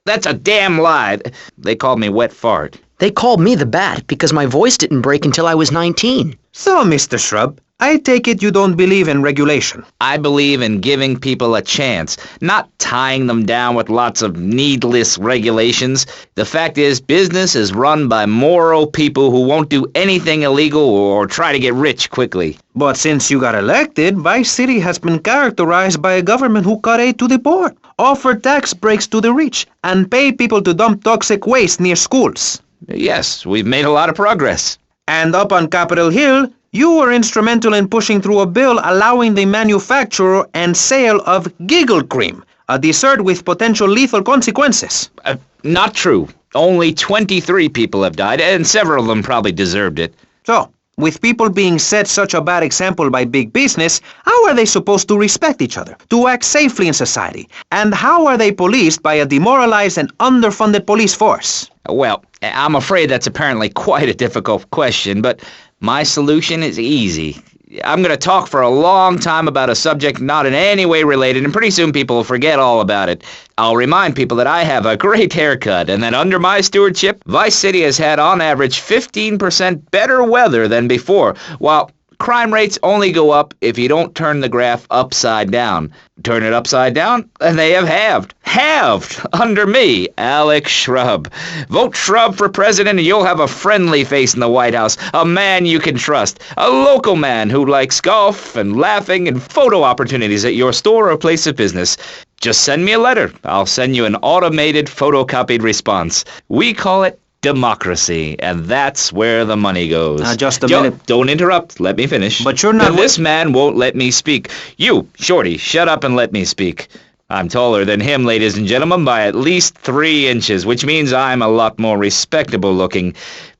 That's a damn lie. They called me wet fart.
They called me the Bat because my voice didn't break until I was 19.
So, Mr. Shrub, I take it you don't believe in regulation.
I believe in giving people a chance, not tying them down with lots of needless regulations. The fact is, business is run by moral people who won't do anything illegal or try to get rich quickly.
But since you got elected, Vice City has been characterized by a government who cut aid to the poor, offer tax breaks to the rich, and pay people to dump toxic waste near schools.
Yes, we've made a lot of progress.
And up on Capitol Hill, you were instrumental in pushing through a bill allowing the manufacture and sale of giggle cream, a dessert with potential lethal consequences.
Not true. Only 23 people have died, and several of them probably deserved it.
So, with people being set such a bad example by big business, how are they supposed to respect each other, to act safely in society? And how are they policed by a demoralized and underfunded police force?
Well, I'm afraid that's apparently quite a difficult question, but my solution is easy. I'm going to talk for a long time about a subject not in any way related, and pretty soon people will forget all about it. I'll remind people that I have a great haircut, and that under my stewardship, Vice City has had on average 15% better weather than before, while crime rates only go up if you don't turn the graph upside down. Turn it upside down, and they have halved. Halved! Under me, Alex Shrub. Vote Shrub for president and you'll have a friendly face in the White House. A man you can trust. A local man who likes golf and laughing and photo opportunities at your store or place of business. Just send me a letter. I'll send you an automated photocopied response. We call it democracy, and that's where the money goes.
Just a minute.
Don't interrupt. Let me finish.
But you're not...
But this man won't let me speak. You, Shorty, shut up and let me speak. I'm taller than him, ladies and gentlemen, by at least 3 inches, which means I'm a lot more respectable looking.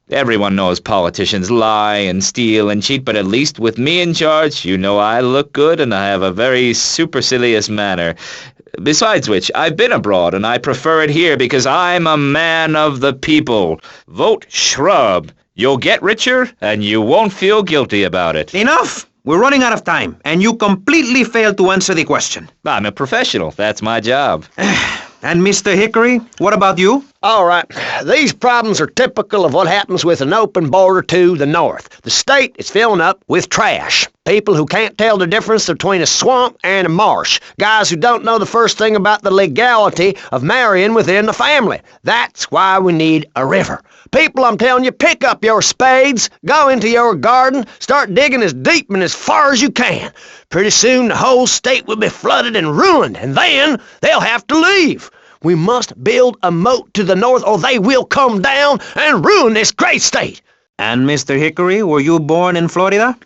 Everyone knows politicians lie and steal and cheat, but at least with me in charge, you know I look good and I have a very supercilious manner. Besides which, I've been abroad, and I prefer it here because I'm a man of the people. Vote Shrub. You'll get richer, and you won't feel guilty about it.
Enough! We're running out of time, and you completely failed to answer the question.
I'm a professional. That's my job.
And Mr. Hickory, what about you?
All right, these problems are typical of what happens with an open border to the north. The state is filling up with trash. People who can't tell the difference between a swamp and a marsh. Guys who don't know the first thing about the legality of marrying within the family. That's why we need a river. People, I'm telling you, pick up your spades, go into your garden, start digging as deep and as far as you can. Pretty soon the whole state will be flooded and ruined, and then they'll have to leave. We must build a moat to the north or they will come down and ruin this great state.
And Mr. Hickory, were you born in Florida?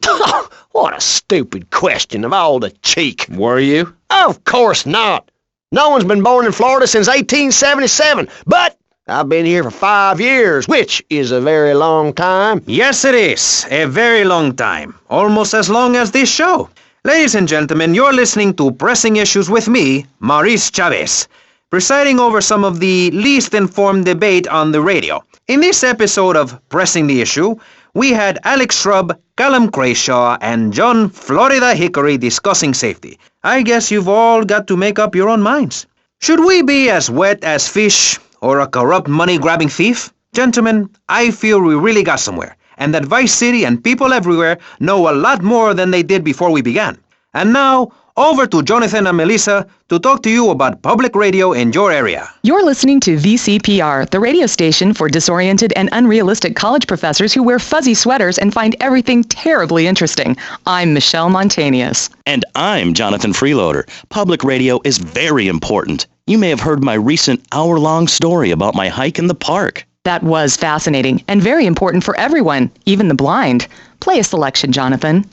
What a stupid question of all the cheek.
Were you?
Of course not. No one's been born in Florida since 1877, but I've been here for 5 years, which is a very long time.
Yes, it is. A very long time. Almost as long as this show. Ladies and gentlemen, you're listening to Pressing Issues with me, Maurice Chavez, presiding over some of the least informed debate on the radio. In this episode of Pressing the Issue, we had Alex Shrub, Callum Crayshaw, and John Florida Hickory discussing safety. I guess you've all got to make up your own minds. Should we be as wet as fish or a corrupt money-grabbing thief? Gentlemen, I feel we really got somewhere, and that Vice City and people everywhere know a lot more than they did before we began. And now, over to Jonathan and Melissa to talk to you about public radio in your area.
You're listening to VCPR, the radio station for disoriented and unrealistic college professors who wear fuzzy sweaters and find everything terribly interesting. I'm Michelle Montanius.
And I'm Jonathan Freeloader. Public radio is very important. You may have heard my recent hour-long story about my hike in the park.
That was fascinating and very important for everyone, even the blind. Play a selection, Jonathan.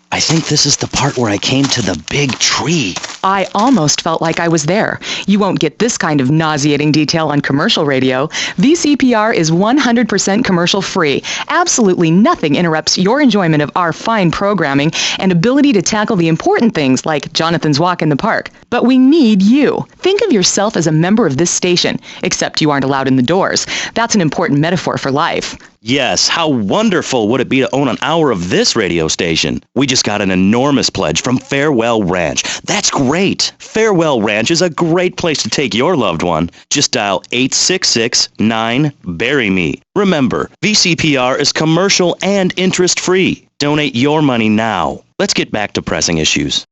I think this is the part where I came to the big tree.
I almost felt like I was there. You won't get this kind of nauseating detail on commercial radio. VCPR is 100% commercial free. Absolutely nothing interrupts your enjoyment of our fine programming and ability to tackle the important things like Jonathan's walk in the park. But we need you. Think of yourself as a member of this station, except you aren't allowed in the doors. That's an important metaphor for life.
Yes, how wonderful would it be to own an hour of this radio station? We just got an enormous pledge from Farewell Ranch. That's great. Farewell Ranch is a great place to take your loved one. Just dial 866-9-BURY-ME. Remember, VCPR is commercial and interest-free. Donate your money now. Let's get back to pressing issues.